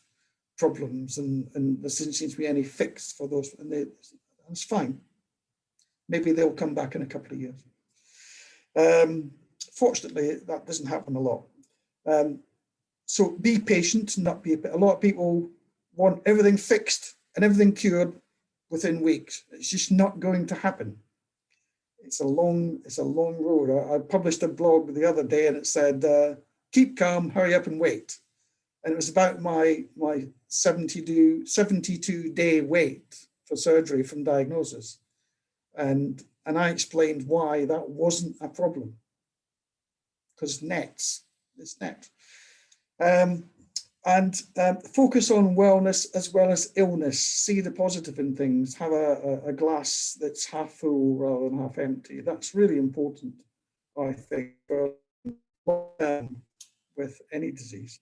problems, and there doesn't seem to be any fix for those. And that's fine. Maybe they'll come back in a couple of years. Fortunately, that doesn't happen a lot. So be patient, not be a lot of people want everything fixed and everything cured within weeks. It's just not going to happen. It's a long road. I published a blog the other day and it said, keep calm, hurry up and wait. And it was about my 72-day wait for surgery from diagnosis. And I explained why that wasn't a problem. Because it's net. And focus on wellness as well as illness. See the positive in things. Have a glass that's half full rather than half empty. That's really important, I think, with any disease.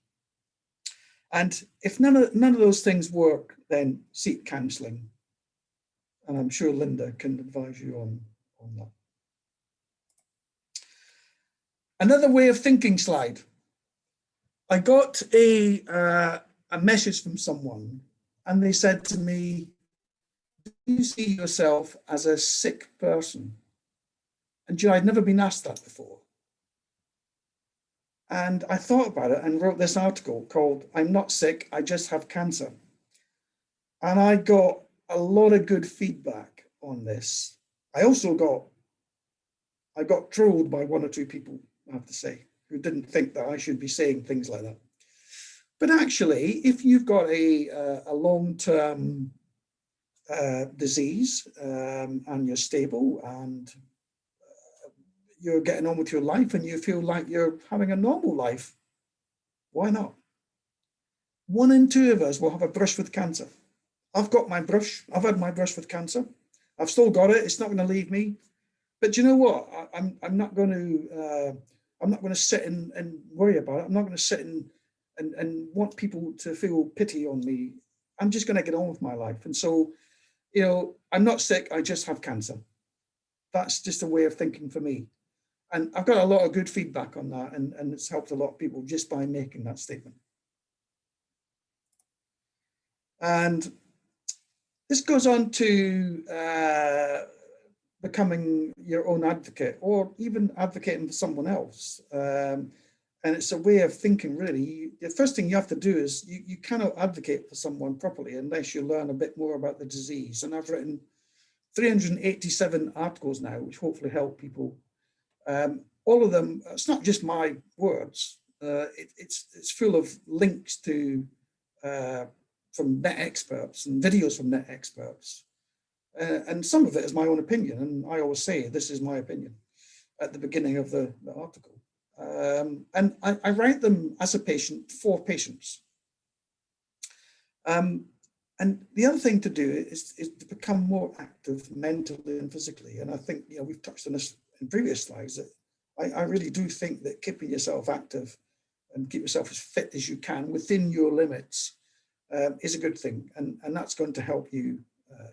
And if none of those things work, then seek counselling. And I'm sure Linda can advise you on that. Another way of thinking slide. I got a message from someone, and they said to me, do you see yourself as a sick person? And I'd never been asked that before. And I thought about it and wrote this article called I'm Not Sick, I Just Have Cancer. And I got a lot of good feedback on this. I got trolled by one or two people, I have to say, who didn't think that I should be saying things like that. But actually, if you've got a long-term disease and you're stable and you're getting on with your life and you feel like you're having a normal life, why not? 1 in 2 of us will have a brush with cancer. I've got my brush. I've had my brush with cancer. I've still got it. It's not going to leave me. But you know what? I'm not going to sit and worry about it. I'm not going to sit and want people to feel pity on me. I'm just going to get on with my life. And so, you know, I'm not sick. I just have cancer. That's just a way of thinking for me. And I've got a lot of good feedback on that, and it's helped a lot of people just by making that statement. And this goes on to becoming your own advocate, or even advocating for someone else. And it's a way of thinking, really. The first thing you have to do is you cannot advocate for someone properly unless you learn a bit more about the disease. And I've written 387 articles now, which hopefully help people. All of them, it's not just my words, it's full of links to from net experts and videos from net experts. And some of it is my own opinion, and I always say this is my opinion at the beginning of the article. And I write them as a patient for patients. And the other thing to do is to become more active mentally and physically. And I think, you know, we've touched on this in previous slides, that I really do think that keeping yourself active and keep yourself as fit as you can within your limits is a good thing. And that's going to help you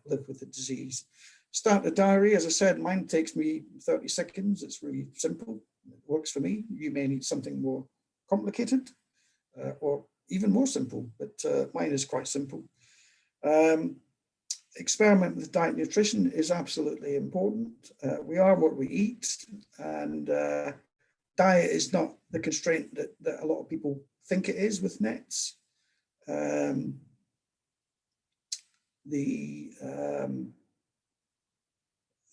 live with the disease. Start a diary. As I said, mine takes me 30 seconds. It's really simple. It works for me. You may need something more complicated or even more simple, but mine is quite simple. Experiment with diet and nutrition is absolutely important. We are what we eat, and diet is not the constraint that a lot of people think it is with NETs.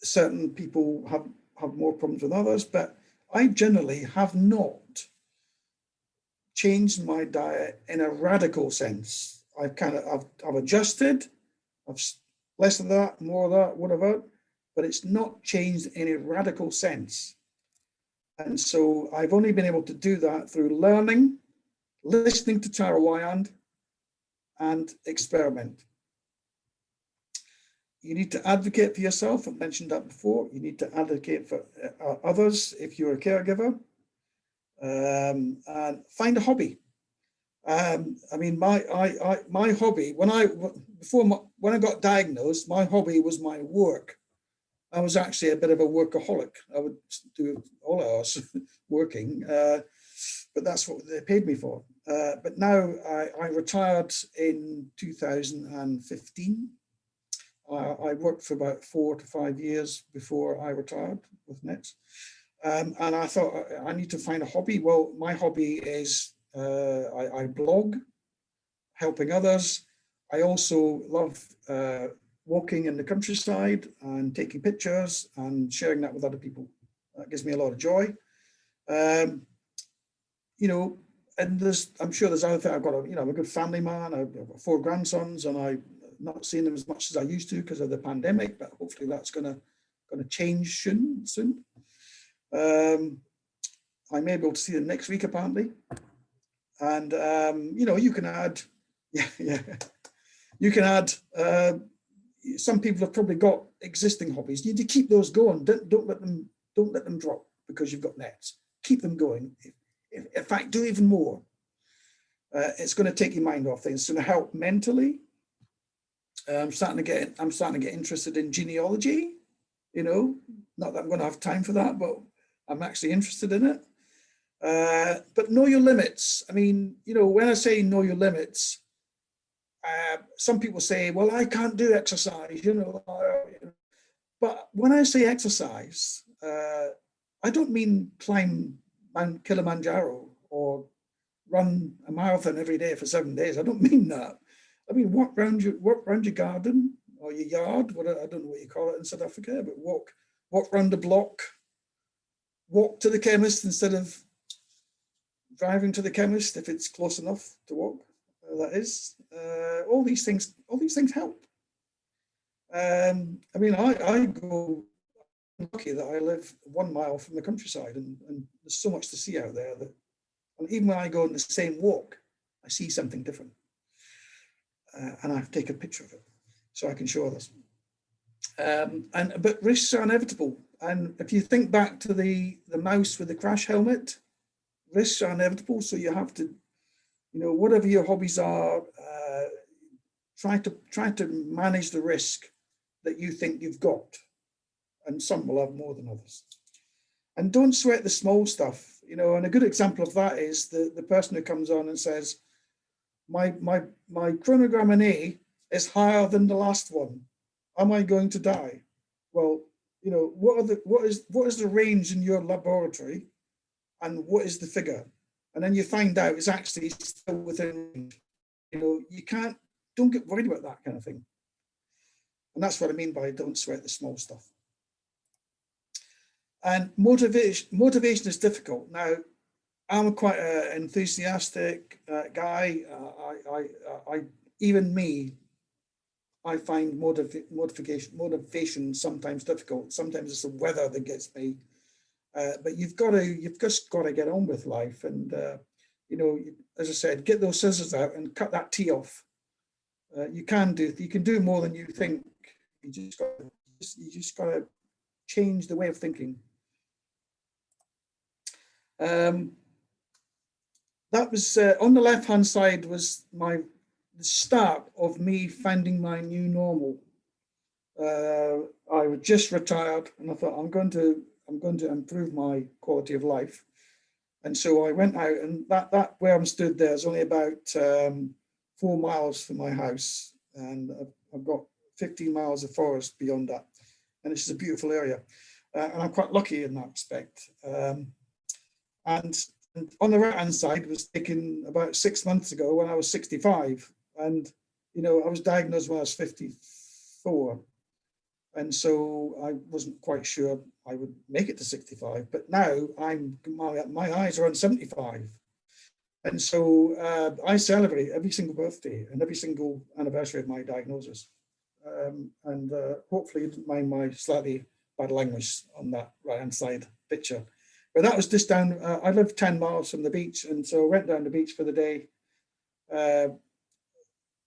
Certain people have more problems with others, but I generally have not changed my diet in a radical sense. I've adjusted, I've less of that, more of that, whatever, but it's not changed in a radical sense. And so I've only been able to do that through learning, listening to Tara Wyand, and experiment. You need to advocate for yourself. I've mentioned that before. You need to advocate for others if you're a caregiver, and find a hobby. I mean, my hobby, when I got diagnosed, my hobby was my work. I was actually a bit of a workaholic. I would do all hours working, but that's what they paid me for. But now I retired in 2015. I worked for about 4 to 5 years before I retired with NETs. And I thought I need to find a hobby. Well, my hobby is I blog, helping others. I also love walking in the countryside and taking pictures and sharing that with other people. That gives me a lot of joy. You know, and I'm sure there's other things. I've got I'm a good family man. I've got 4 grandsons, and I'm not seeing them as much as I used to because of the pandemic, but hopefully that's going to change soon. I may be able to see them next week, apparently. And you know, you can add, you can add. Some people have probably got existing hobbies. You need to keep those going. Don't let them drop because you've got NETs. Keep them going. In fact, do even more. It's going to take your mind off things. It's going to help mentally. I'm starting to get interested in genealogy. You know, not that I'm going to have time for that, but I'm actually interested in it. But know your limits. I mean, you know, when I say know your limits, some people say, well, I can't do exercise, you know. But when I say exercise, I don't mean climb Mount Kilimanjaro or run a marathon every day for 7 days. I don't mean that. I mean, walk around your garden or your yard. I don't know what you call it in South Africa, but walk around the block. Walk to the chemist instead of driving to the chemist if it's close enough to walk. That is, all these things help. I mean, I go. I'm lucky that I live 1 mile from the countryside, and there's so much to see out there that, and even when I go on the same walk, I see something different, and I have to take a picture of it so I can show others. But risks are inevitable, and if you think back to the mouse with the crash helmet, risks are inevitable. So you have to, you know, whatever your hobbies are, try to manage the risk that you think you've got, and some will have more than others. And don't sweat the small stuff, you know. And a good example of that is the person who comes on and says, my chronogram in A is higher than the last one. Am I going to die? Well, you know, what is the range in your laboratory, and what is the figure? And then you find out it's actually still within range. You know, don't get worried about that kind of thing. And that's what I mean by don't sweat the small stuff. And motivation is difficult. Now, I'm quite an enthusiastic guy. Even me, I find motivation sometimes difficult. Sometimes it's the weather that gets me. But you've just got to get on with life. And you know, as I said, get those scissors out and cut that tea off. You can do more than you think. You just got to change the way of thinking. That was on the left-hand side was the start of me finding my new normal. I was just retired, and I thought I'm going to improve my quality of life. And so I went out, and that where I'm stood there is only about 4 miles from my house, and I've got 15 miles of forest beyond that, and it's a beautiful area, and I'm quite lucky in that respect. And on the right-hand side was taken about 6 months ago when I was 65, and you know, I was diagnosed when I was 54, and so I wasn't quite sure I would make it to 65. But now my eyes are on 75. And so I celebrate every single birthday and every single anniversary of my diagnosis. And hopefully you didn't mind my slightly bad language on that right-hand side picture. But that was just down, I live 10 miles from the beach, and so I went down the beach for the day.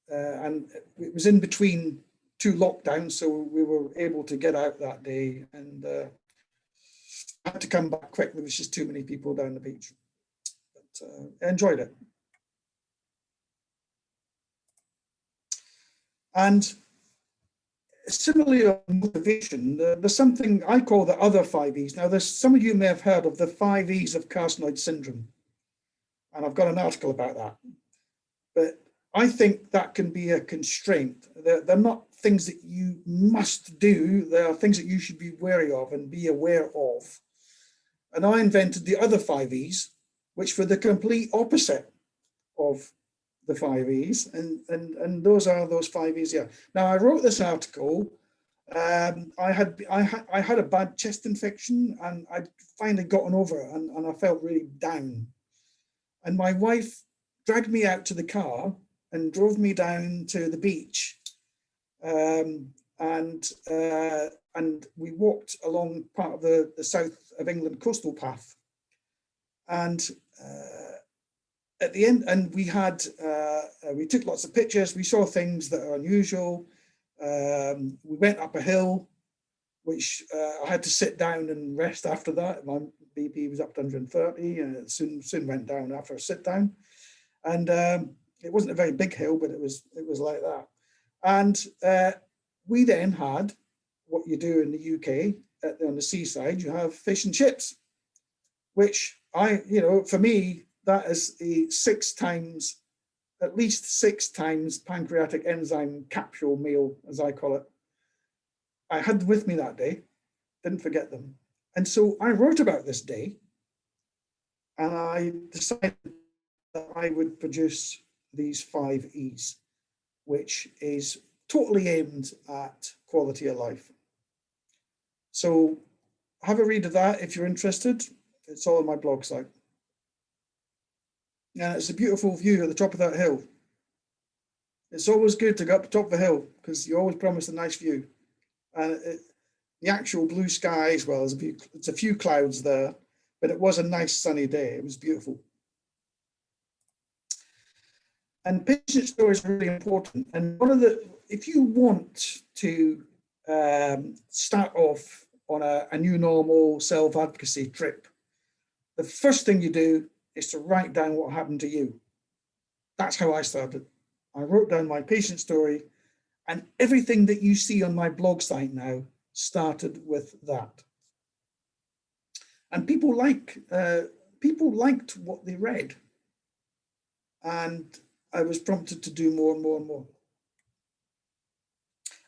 And it was in between 2 lockdowns, so we were able to get out that day, and I had to come back quick. There was just too many people down the beach. I enjoyed it. And similarly on motivation, there's something I call the other 5 E's. Now, some of you may have heard of the 5 E's of carcinoid syndrome, and I've got an article about that. But I think that can be a constraint. They're not things that you must do. They are things that you should be wary of and be aware of. And I invented the other 5 E's, which were the complete opposite of the 5 E's, and those are those 5 E's. Yeah. Now I wrote this article. I had a bad chest infection, and I'd finally gotten over it, and I felt really down. And my wife dragged me out to the car and drove me down to the beach, and we walked along part of the south of England coastal path. And at the end, and we took lots of pictures. We saw things that are unusual. We went up a hill, which I had to sit down and rest after that. My BP was up to 130, and it soon went down after a sit down. And it wasn't a very big hill, but it was like that. And we then had what you do in the UK on the seaside. You have fish and chips, which for me, that is at least six times pancreatic enzyme capsule meal, as I call it. I had them with me that day, didn't forget them. And so I wrote about this day, and I decided that I would produce these 5 E's, which is totally aimed at quality of life. So have a read of that if you're interested. It's all on my blog site. And it's a beautiful view at the top of that hill. It's always good to go up the top of a hill because you always promise a nice view. And the actual blue sky as well, it's a few clouds there, but it was a nice sunny day. It was beautiful. And patient stories are really important. And if you want to start off on a new normal self-advocacy trip, the first thing you do is to write down what happened to you. That's how I started. I wrote down my patient story, and everything that you see on my blog site now started with that. And people liked what they read. And I was prompted to do more and more and more.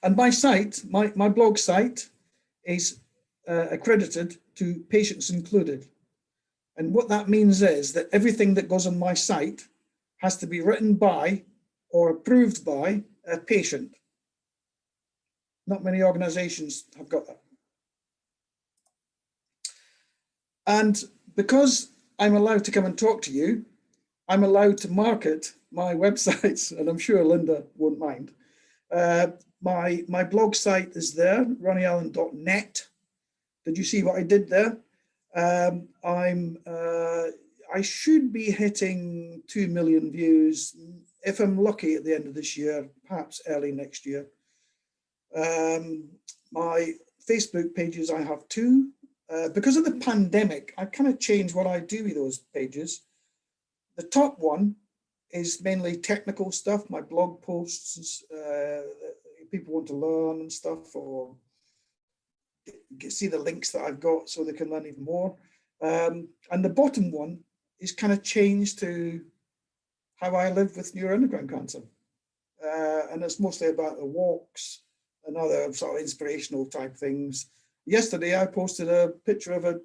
And my site, my blog site, is accredited to Patients Included. And what that means is that everything that goes on my site has to be written by or approved by a patient. Not many organizations have got that. And because I'm allowed to come and talk to you, I'm allowed to market my websites, and I'm sure Linda won't mind. My blog site is there, ronnyallan.net. Did you see what I did there? I should be hitting 2 million views if I'm lucky at the end of this year, perhaps early next year. My Facebook pages, I have 2. Because of the pandemic, I kind of changed what I do with those pages. The top one is mainly technical stuff, my blog posts, people want to learn and stuff, or see the links that I've got so they can learn even more. And the bottom one is kind of changed to how I live with neuroendocrine cancer. And it's mostly about the walks and other sort of inspirational type things. Yesterday, I posted a picture of a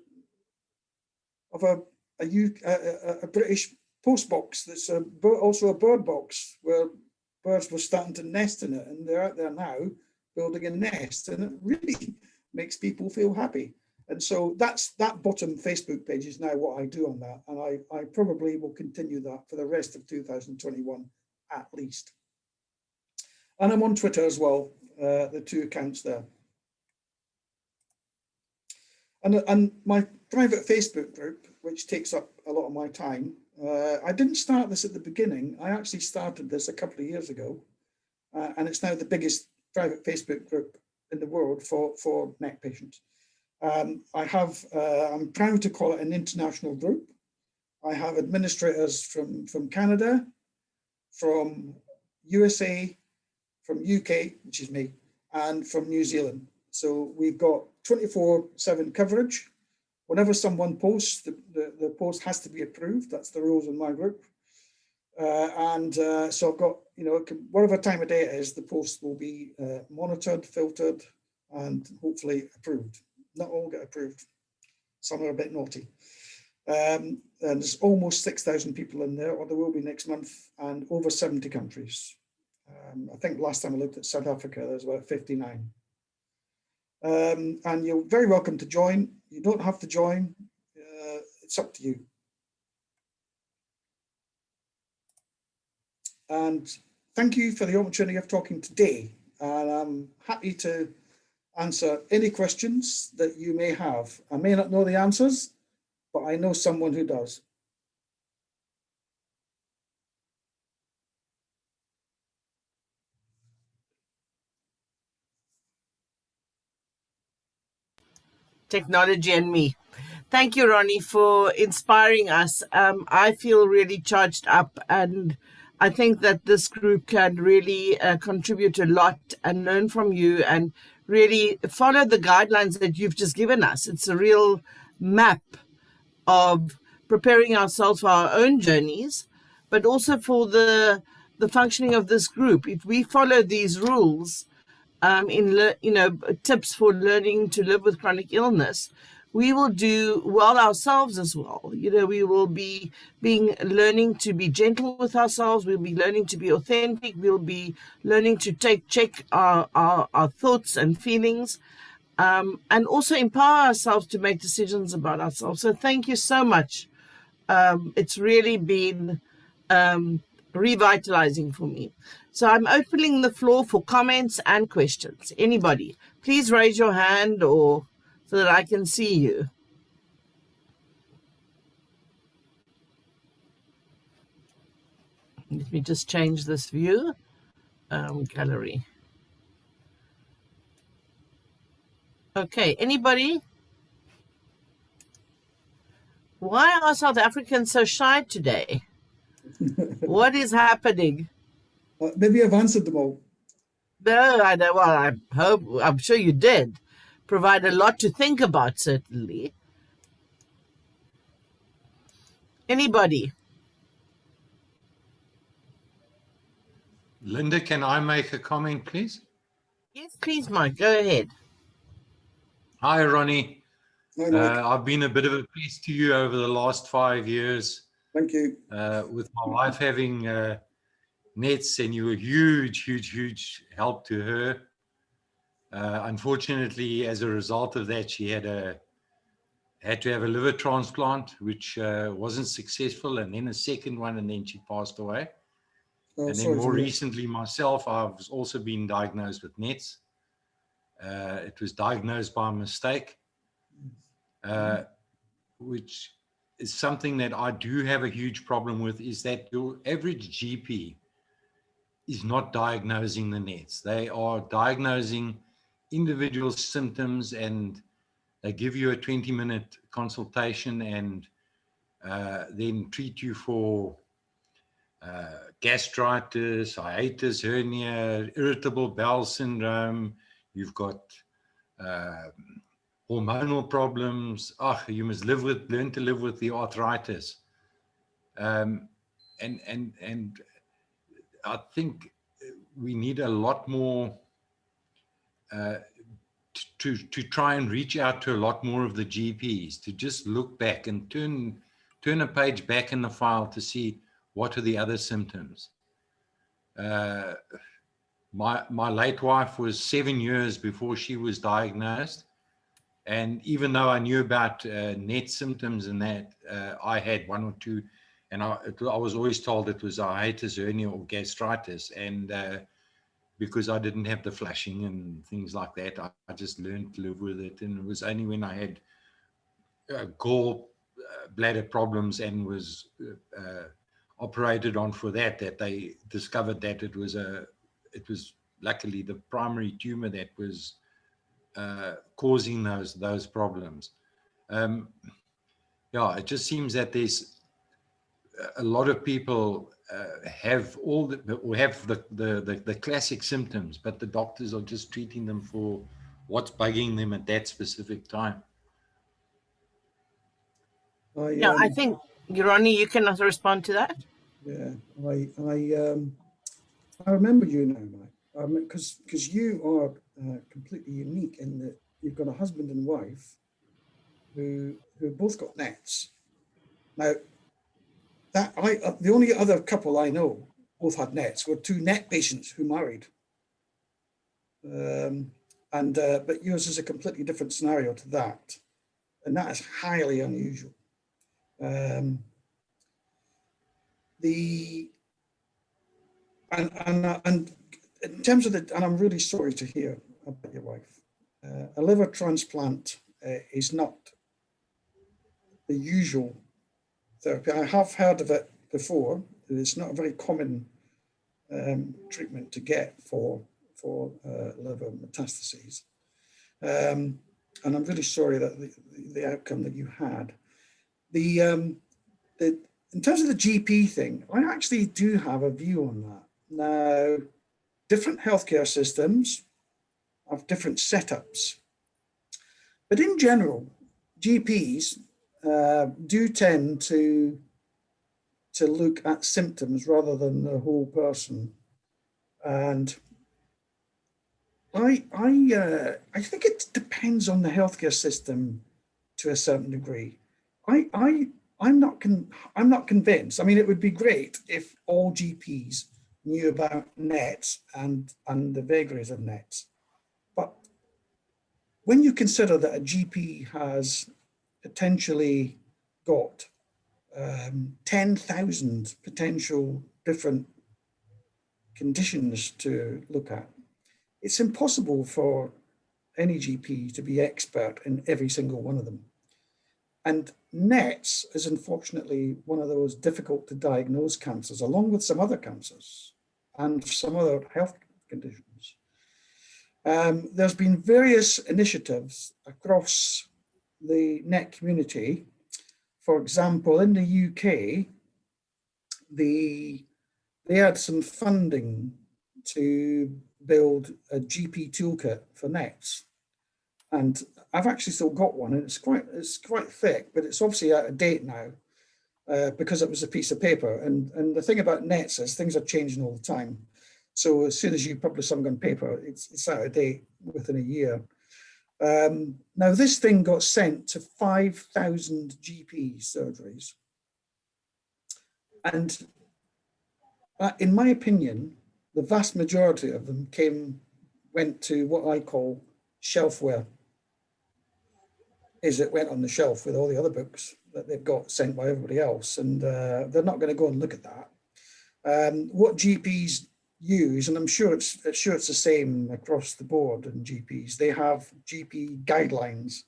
British post box that's also a bird box where birds were starting to nest in it, and they're out there now building a nest, and it really makes people feel happy. And so that bottom Facebook page is now what I do on that, and I probably will continue that for the rest of 2021 at least. And I'm on Twitter as well, the 2 accounts there. And my private Facebook group, which takes up a lot of my time, I didn't start this at the beginning. I actually started this a couple of years ago, and it's now the biggest private Facebook group in the world for neck patients. I'm proud to call it an international group. I have administrators from Canada, from USA, from UK, which is me, and from New Zealand. So we've got 24/7 coverage. Whenever someone posts, the post has to be approved. That's the rules in my group. So I've got, whatever time of day it is, the post will be monitored, filtered, and hopefully approved. Not all get approved. Some are a bit naughty. And there's almost 6,000 people in there, or there will be next month, and over 70 countries. I think last time I looked at South Africa, there's about 59. And you're very welcome to join. You don't have to join. It's up to you. And thank you for the opportunity of talking today. And I'm happy to answer any questions that you may have. I may not know the answers, but I know someone who does. Technology and me. Thank you, Ronny, for inspiring us. I feel really charged up, and I think that this group can really contribute a lot and learn from you and really follow the guidelines that you've just given us. It's a real map of preparing ourselves for our own journeys, but also for the functioning of this group. If we follow these rules, tips for learning to live with chronic illness, we will do well ourselves as well. We will be learning to be gentle with ourselves. We'll be learning to be authentic. We'll be learning to check our thoughts and feelings, and also empower ourselves to make decisions about ourselves. So thank you so much. It's really been revitalizing for me. So I'm opening the floor for comments and questions. Anybody, please raise your hand so that I can see you. Let me just change this view. Gallery. Okay, anybody? Why are South Africans so shy today? What is happening? Maybe I've answered them all. No, I know. Well, I'm sure you did. Provide a lot to think about, certainly. Anybody? Linda, can I make a comment, please? Yes, please, Mike. Go ahead. Hi, Ronnie. Hi, Mike. I've been a bit of a piece to you over the last 5 years. Thank you. With my wife having NETs, and you were huge help to her. Unfortunately, as a result of that, she had to have a liver transplant, which wasn't successful, and then a second one, and then she passed away. Oh, and then more recently, myself, I've also been diagnosed with NETs. It was diagnosed by mistake, which is something that I do have a huge problem with, is that your average GP is not diagnosing the NETs. They are diagnosing individual symptoms, and they give you a 20-minute consultation and then treat you for gastritis, hiatus hernia, irritable bowel syndrome. You've got hormonal problems. You must learn to live with the arthritis. And I think we need a lot more to try and reach out to a lot more of the GPs, to just look back and turn a page back in the file to see what are the other symptoms. My late wife was 7 years before she was diagnosed. And even though I knew about NET symptoms and that, I had one or two, and I was always told it was hiatus hernia or gastritis. And because I didn't have the flushing and things like that, I just learned to live with it. And it was only when I had gall bladder problems and was operated on for that they discovered that it was luckily the primary tumor that was causing those problems. It just seems that there's a lot of people have the classic symptoms, but the doctors are just treating them for what's bugging them at that specific time. I think, Ronny, you can also respond to that. Yeah, I remember you now, Mike, because you are completely unique in that you've got a husband and wife who both got NETs. Now, the only other couple I know both had NETs were two NET patients who married. But yours is a completely different scenario to that, and that is highly unusual. And in terms of and I'm really sorry to hear about your wife. A liver transplant is not the usual therapy. I have heard of it before. It's not a very common treatment to get for liver metastases. And I'm really sorry that the outcome that you had. In terms of the GP thing, I actually do have a view on that. Now, different healthcare systems have different setups. But in general, GPs do tend to look at symptoms rather than the whole person. And I think it depends on the healthcare system to a certain degree. I'm not convinced. I mean, it would be great if all GPs knew about NETs and the vagaries of NETs. But when you consider that a GP has potentially got 10,000 potential different conditions to look at, it's impossible for any GP to be expert in every single one of them. And NETs is unfortunately one of those difficult to diagnose cancers, along with some other cancers and some other health conditions. There's been various initiatives across the NET community. For example, in the UK, they had some funding to build a GP toolkit for NETs. And I've actually still got one, and it's quite thick, but it's obviously out of date now because it was a piece of paper. And the thing about NETs is things are changing all the time. So as soon as you publish something on paper, it's out of date within a year. Now this thing got sent to 5,000 GP surgeries. And in my opinion, the vast majority of them went to what I call shelfware. Is it went on the shelf with all the other books that they've got sent by everybody else, and they're not going to go and look at that. What GPs use, and I'm sure it's the same across the board in GPs, they have GP guidelines.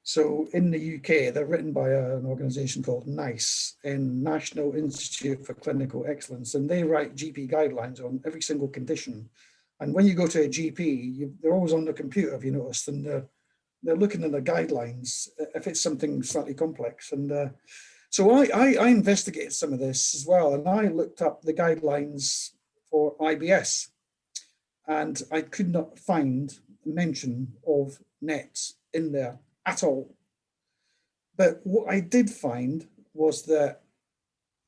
So in the UK, they're written by an organisation called NICE, National Institute for Clinical Excellence, and they write GP guidelines on every single condition. And when you go to a GP, they're always on the computer, if you noticed, and they're looking at the guidelines if it's something slightly complex. And so I investigated some of this as well, and I looked up the guidelines for IBS, and I could not find mention of NETs in there at all. But what I did find was that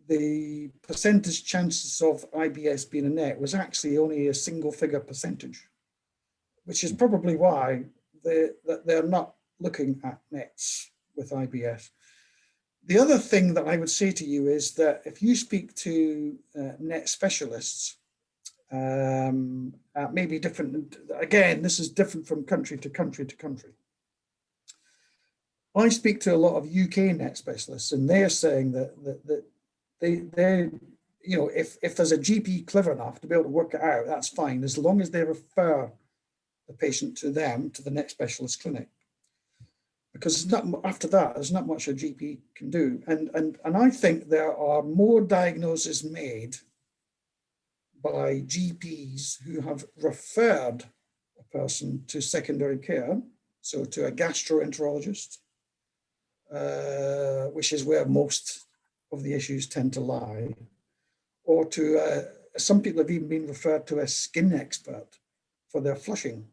the percentage chances of IBS being a NET was actually only a single figure percentage, which is probably why they're not looking at NETs with IBS. The other thing that I would say to you is that if you speak to NET specialists, maybe different, again, this is different from country to country to country. I speak to a lot of UK NET specialists, and they're saying that they you know, if there's a GP clever enough to be able to work it out, that's fine, as long as they refer the patient to them, to the NET specialist clinic. Because it's not, after that, there's not much a GP can do. And I think there are more diagnoses made by GPs who have referred a person to secondary care, so to a gastroenterologist, which is where most of the issues tend to lie, or to some people have even been referred to a skin expert for their flushing.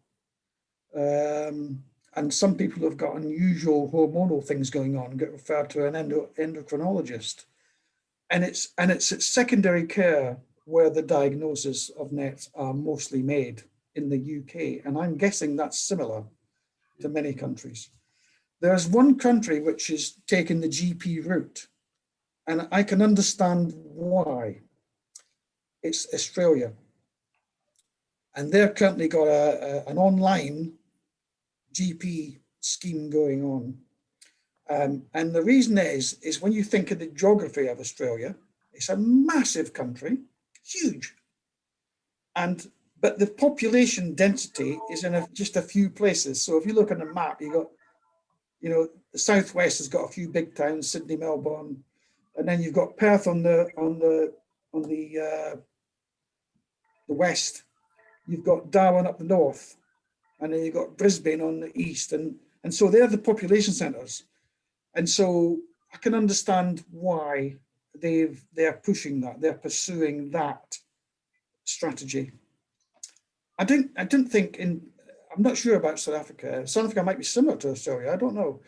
And some people who've got unusual hormonal things going on get referred to an endocrinologist. And it's at secondary care where the diagnosis of NET are mostly made in the UK. And I'm guessing that's similar to many countries. There's one country which is taking the GP route, and I can understand why. It's Australia. And they've currently got an online GP scheme going on. And the reason is when you think of the geography of Australia, it's a massive country, huge. But the population density is in just a few places. So if you look on the map, you got, you know, the southwest has got a few big towns, Sydney, Melbourne, and then you've got Perth on the west. You've got Darwin up the north, and then you've got Brisbane on the east, and so they're the population centres. And so I can understand why they're pushing that, they're pursuing that strategy. I don't think I'm not sure about South Africa. South Africa might be similar to Australia, I don't know.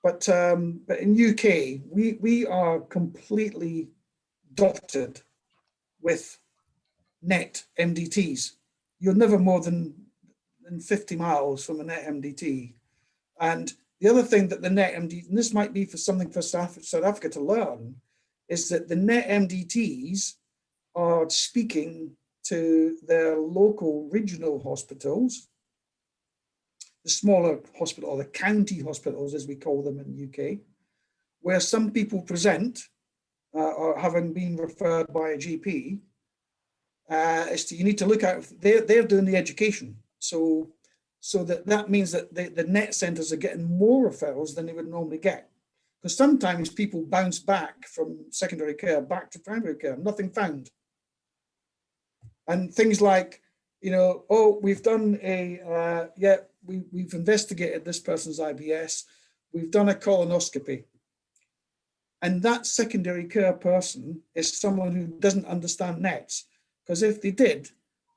But in UK, we are completely dotted with net MDTs. You're never more than 50 miles from a net MDT. And the other thing that the net MDT, and this might be for something for South Africa to learn, is that the net MDTs are speaking to their local regional hospitals, the smaller hospital, or the county hospitals, as we call them in the UK, where some people present, or having been referred by a GP, you need to look at, they're doing the education. So that means that the net centres are getting more referrals than they would normally get. Because sometimes people bounce back from secondary care back to primary care, nothing found. And things like, you know, oh, we've done a, we've investigated this person's IBS, we've done a colonoscopy. And that secondary care person is someone who doesn't understand nets. Because if they did,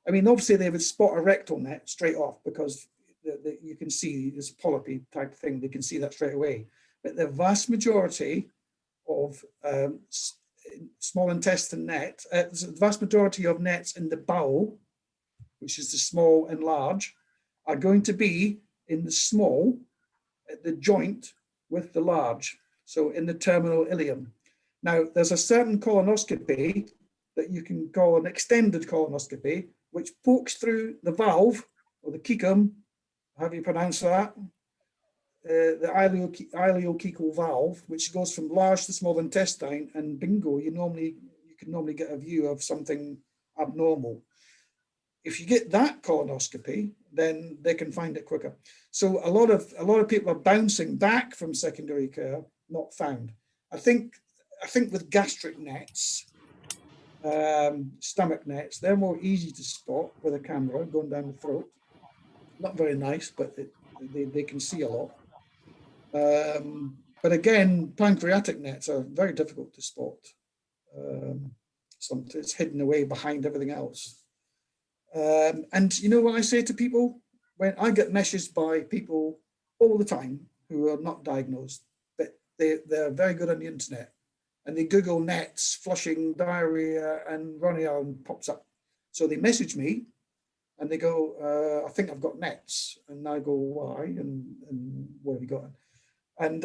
I mean, obviously they would spot a rectal net straight off, because you can see this polyp type thing, they can see that straight away. But the vast majority of small intestine net, the vast majority of nets in the bowel, which is the small and large, are going to be in the small, at the joint with the large, so in the terminal ileum. Now, there's a certain colonoscopy that you can call an extended colonoscopy, which pokes through the valve, or the cecum, how do you pronounce that? The ileocecal valve, which goes from large to small intestine, and bingo, you can normally get a view of something abnormal. If you get that colonoscopy, then they can find it quicker. So a lot of people are bouncing back from secondary care, not found. I think with gastric nets, stomach nets, they're more easy to spot with a camera going down the throat. Not very nice, but they can see a lot. But again, pancreatic nets are very difficult to spot. It's hidden away behind everything else. And you know what I say to people? When I get messages by people all the time who are not diagnosed, but they're very good on the internet, and they Google nets, flushing, diarrhea, and Ronny Allan pops up. So they message me and they go, I think I've got nets. And I go, why? And what have you got? And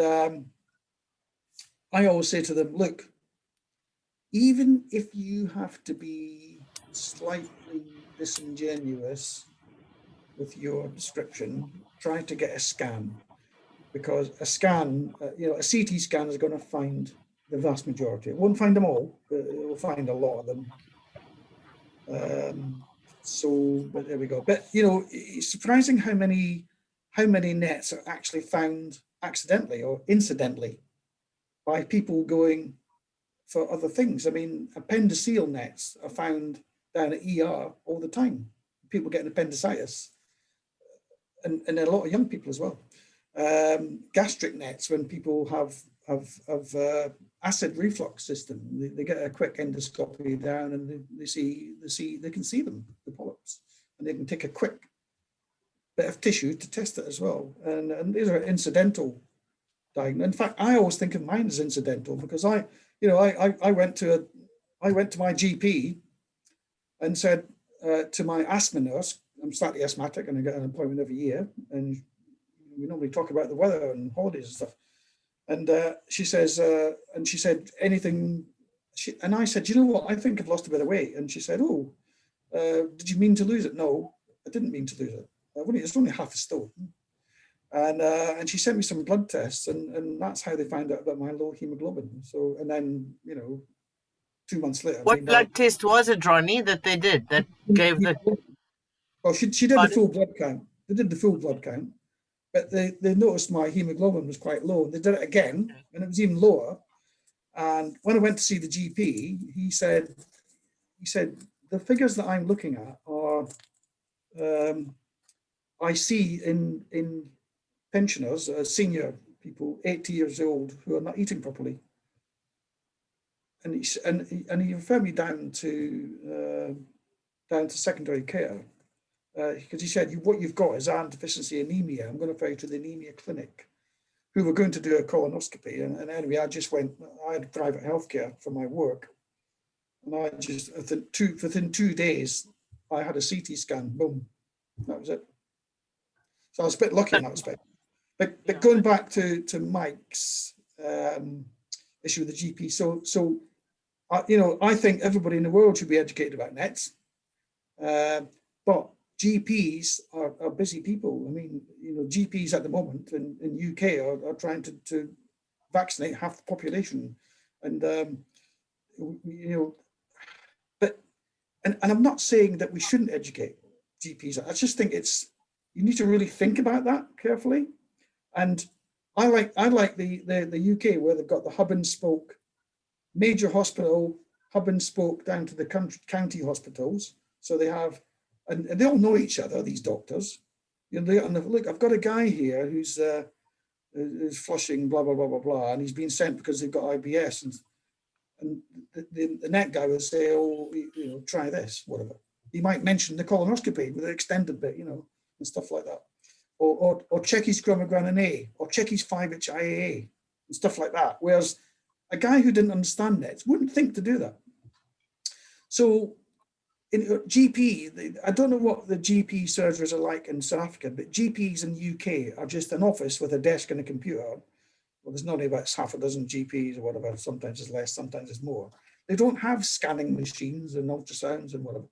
I always say to them, look, even if you have to be slightly disingenuous with your description, try to get a scan, because a scan, a CT scan is going to find the vast majority. It won't find them all, but it will find a lot of them. But there we go. But it's surprising how many nets are actually found accidentally or incidentally by people going for other things. I mean, appendiceal nets are found down at ER all the time. People getting appendicitis, and a lot of young people as well. Gastric nets, when people have acid reflux system, they get a quick endoscopy down, and they can see them, the polyps, and they can take a quick bit of tissue to test it as well. And these are incidental diagnosis. In fact, I always think of mine as incidental, because I went to my GP and said to my asthma nurse, I'm slightly asthmatic and I get an appointment every year, and we normally talk about the weather and holidays and stuff. And she said, anything? And I said, you know what? I think I've lost a bit of weight. And she said, oh, did you mean to lose it? No, I didn't mean to lose it. It's only half a stone. And she sent me some blood tests, and that's how they found out about my low hemoglobin. So, and then 2 months later. What blood test was it, Ronny, that they did that gave the? Oh, she did the full blood count. They did the full blood count, but they noticed my hemoglobin was quite low. They did it again, and it was even lower. And when I went to see the GP, he said, the figures that I'm looking at are, I see in pensioners, senior people, 80 years old, who are not eating properly. And he referred me down to secondary care, because he said, what you've got is iron deficiency anemia. I'm going to refer you to the anemia clinic. who were going to do a colonoscopy. And anyway, I had private healthcare for my work. And I just, within 2 days, I had a CT scan, boom, that was it. So I was a bit lucky in that respect. But going back to Mike's issue with the GP, so I think everybody in the world should be educated about NETs, but GPs are busy people. I mean, GPs at the moment in UK are trying to vaccinate half the population, and but I'm not saying that we shouldn't educate GPs. I just think you need to really think about that carefully. And I like the UK, where they've got the hub and spoke, major hospital, hub and spoke down to the county hospitals. So they have, and they all know each other, these doctors. Look, I've got a guy here who's flushing, blah, blah, blah, blah, blah, and he's been sent because they've got IBS. And the net guy will say, oh, try this, whatever. He might mention the colonoscopy with an extended bit, and stuff like that. Or check his chromogranin A, or check his 5-HIAA, and stuff like that. Whereas a guy who didn't understand it wouldn't think to do that. So in GP, I don't know what the GP surgeries are like in South Africa, but GPs in the UK are just an office with a desk and a computer. Well, there's not about half a dozen GPs or whatever. Sometimes it's less, sometimes it's more. They don't have scanning machines and ultrasounds and whatever.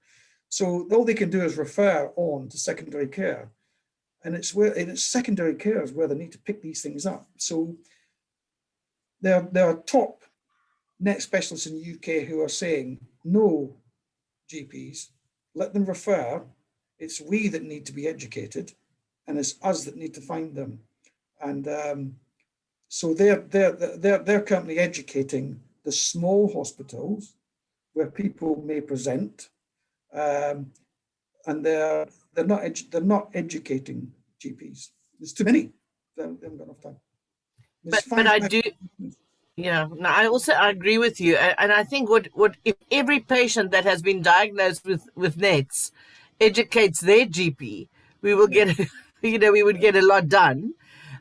So all they can do is refer on to secondary care. And it's secondary care is where they need to pick these things up. So there are top net specialists in the UK who are saying, no, GPs, let them refer. It's we that need to be educated, and it's us that need to find them. And so they're currently educating the small hospitals where people may present, and they're not educating GPs. There's too many. They haven't got enough time. But I do. Yeah, no, I agree with you, and I think what if every patient that has been diagnosed with NETs educates their GP, we will get, we would get a lot done.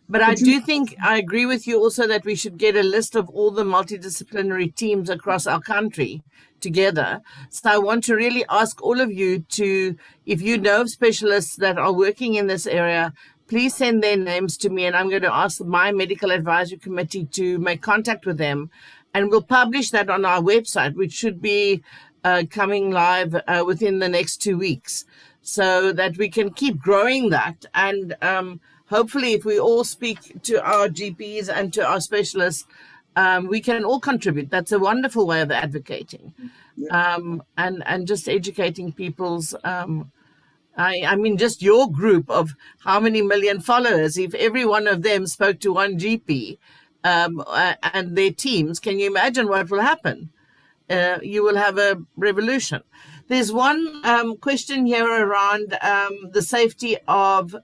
But I do think I agree with you also that we should get a list of all the multidisciplinary teams across our country together. So I want to really ask all of you to, if you know of specialists that are working in this area, please send their names to me, and I'm going to ask my medical advisory committee to make contact with them, and we'll publish that on our website, which should be coming live within the next 2 weeks, so that we can keep growing that. And hopefully, if we all speak to our GPs and to our specialists, we can all contribute. That's a wonderful way of advocating, and just educating people's. I mean, just your group of how many million followers, if every one of them spoke to one GP and their teams, can you imagine what will happen? You will have a revolution. There's one question here around the safety of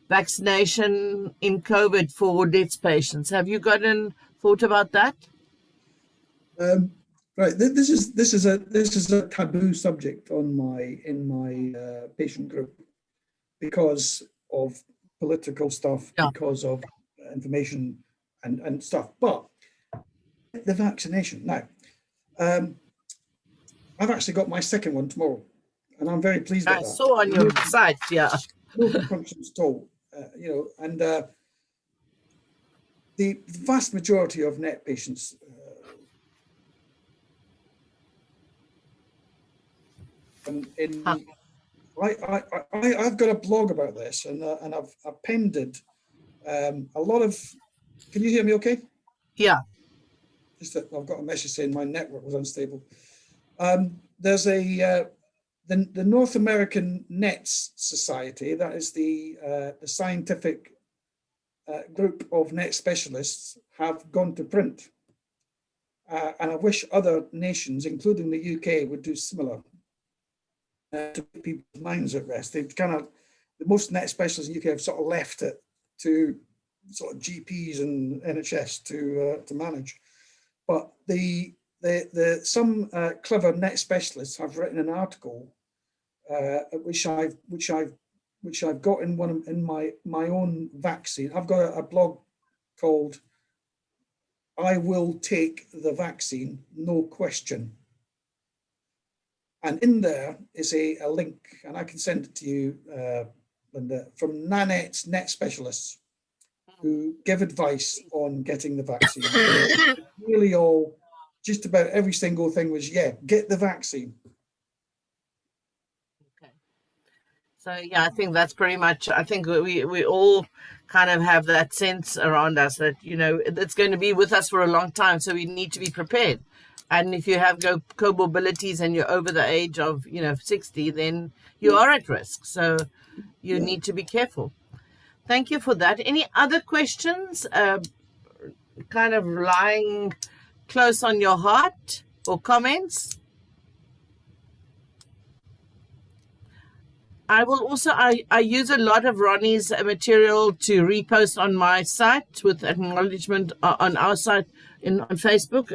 vaccination in COVID for NETs patients. Have you gotten thought about that? Right. This is a taboo subject in my patient group because of political stuff, because of information and stuff. But the vaccination now, I've actually got my second one tomorrow, and I'm very pleased with that. I saw on your site, yeah. No compunctions at all, and the vast majority of NET patients. I've got a blog about this, and I've appended a lot of. Can you hear me? Okay. Yeah. Just that I've got a message saying my network was unstable. There's the North American NETs Society. That is the scientific group of NET specialists have gone to print, and I wish other nations, including the UK, would do similar. To put people's minds at rest. They've the most NET specialists in the UK have sort of left it to sort of GPs and NHS to manage. But some clever NET specialists have written an article which I've got in my own vaccine. I've got a blog called "I Will Take the Vaccine, No Question." And in there is a link, and I can send it to you, Linda, from Nanette's Net Specialists, who give advice on getting the vaccine. Really all, just about every single thing was, yeah, get the vaccine. Okay. So yeah, I think that's pretty much, I think we all kind of have that sense around us that, you know, it's going to be with us for a long time. So we need to be prepared. And if you have comorbidities and you're over the age of, 60, then you are at risk. So you need to be careful. Thank you for that. Any other questions kind of lying close on your heart or comments? I will also, I use a lot of Ronnie's material to repost on my site with acknowledgement on our site on Facebook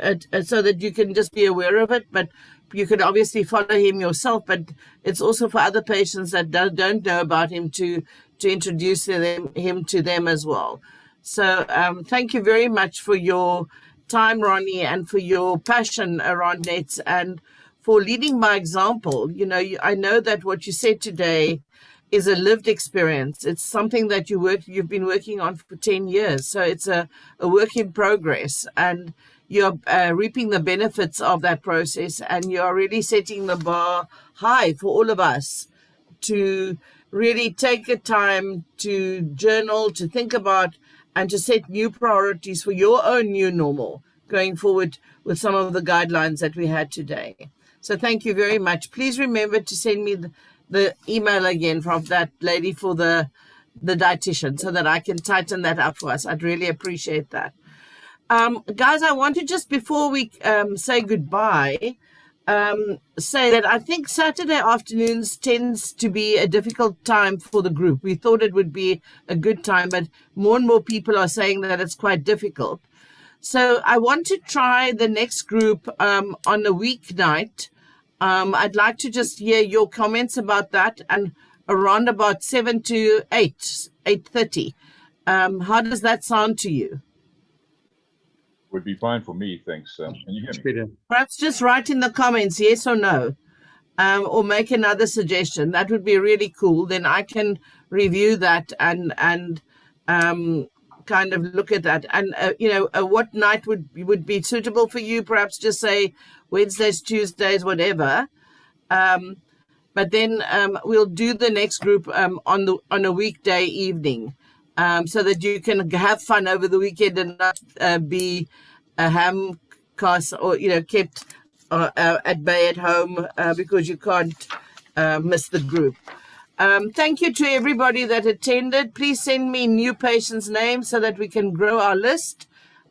so that you can just be aware of it. But you can obviously follow him yourself, but it's also for other patients that don't know about him to introduce him to them as well. So thank you very much for your time, Ronnie, and for your passion around NETs and for leading by example. I know that what you said today is a lived experience. It's something that you've been working on for 10 years. So it's a work in progress, and you're reaping the benefits of that process, and you're really setting the bar high for all of us to really take the time to journal, to think about, and to set new priorities for your own new normal going forward with some of the guidelines that we had today. So thank you very much. Please remember to send me the email again from that lady for the dietitian so that I can tighten that up for us. I'd really appreciate that. Guys, I want to just, before we say goodbye, say that I think Saturday afternoons tends to be a difficult time for the group. We thought it would be a good time, but more and more people are saying that it's quite difficult. So I want to try the next group on a weeknight. I'd like to just hear your comments about that, and around about 7 to 8:30. How does that sound to you? Would be fine for me, thanks. Can you hear me? Perhaps just write in the comments yes or no, or make another suggestion. That would be really cool. Then I can review that and kind of look at that. And what night would be suitable for you? Perhaps just say Wednesdays, Tuesdays, whatever. But then we'll do the next group on a weekday evening, so that you can have fun over the weekend and not be a ham cast or kept at bay at home because you can't miss the group. Thank you to everybody that attended. Please send me new patients' names so that we can grow our list.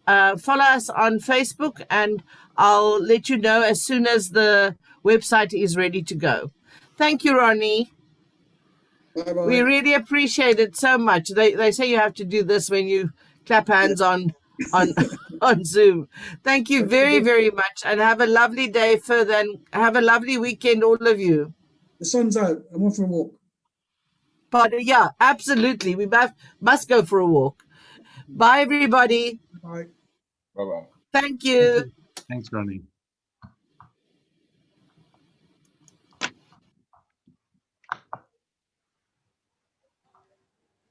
Follow us on Facebook, and I'll let you know as soon as the website is ready to go. Thank you, Ronnie. Bye-bye. We really appreciate it so much. They say you have to do this when you clap hands on Zoom. Thank you very, very much, and have a lovely day further, and have a lovely weekend, all of you. The sun's out. I'm off for a walk. But yeah, absolutely. We must go for a walk. Bye, everybody. Bye. Bye-bye. Thank you. Thanks, Ronnie.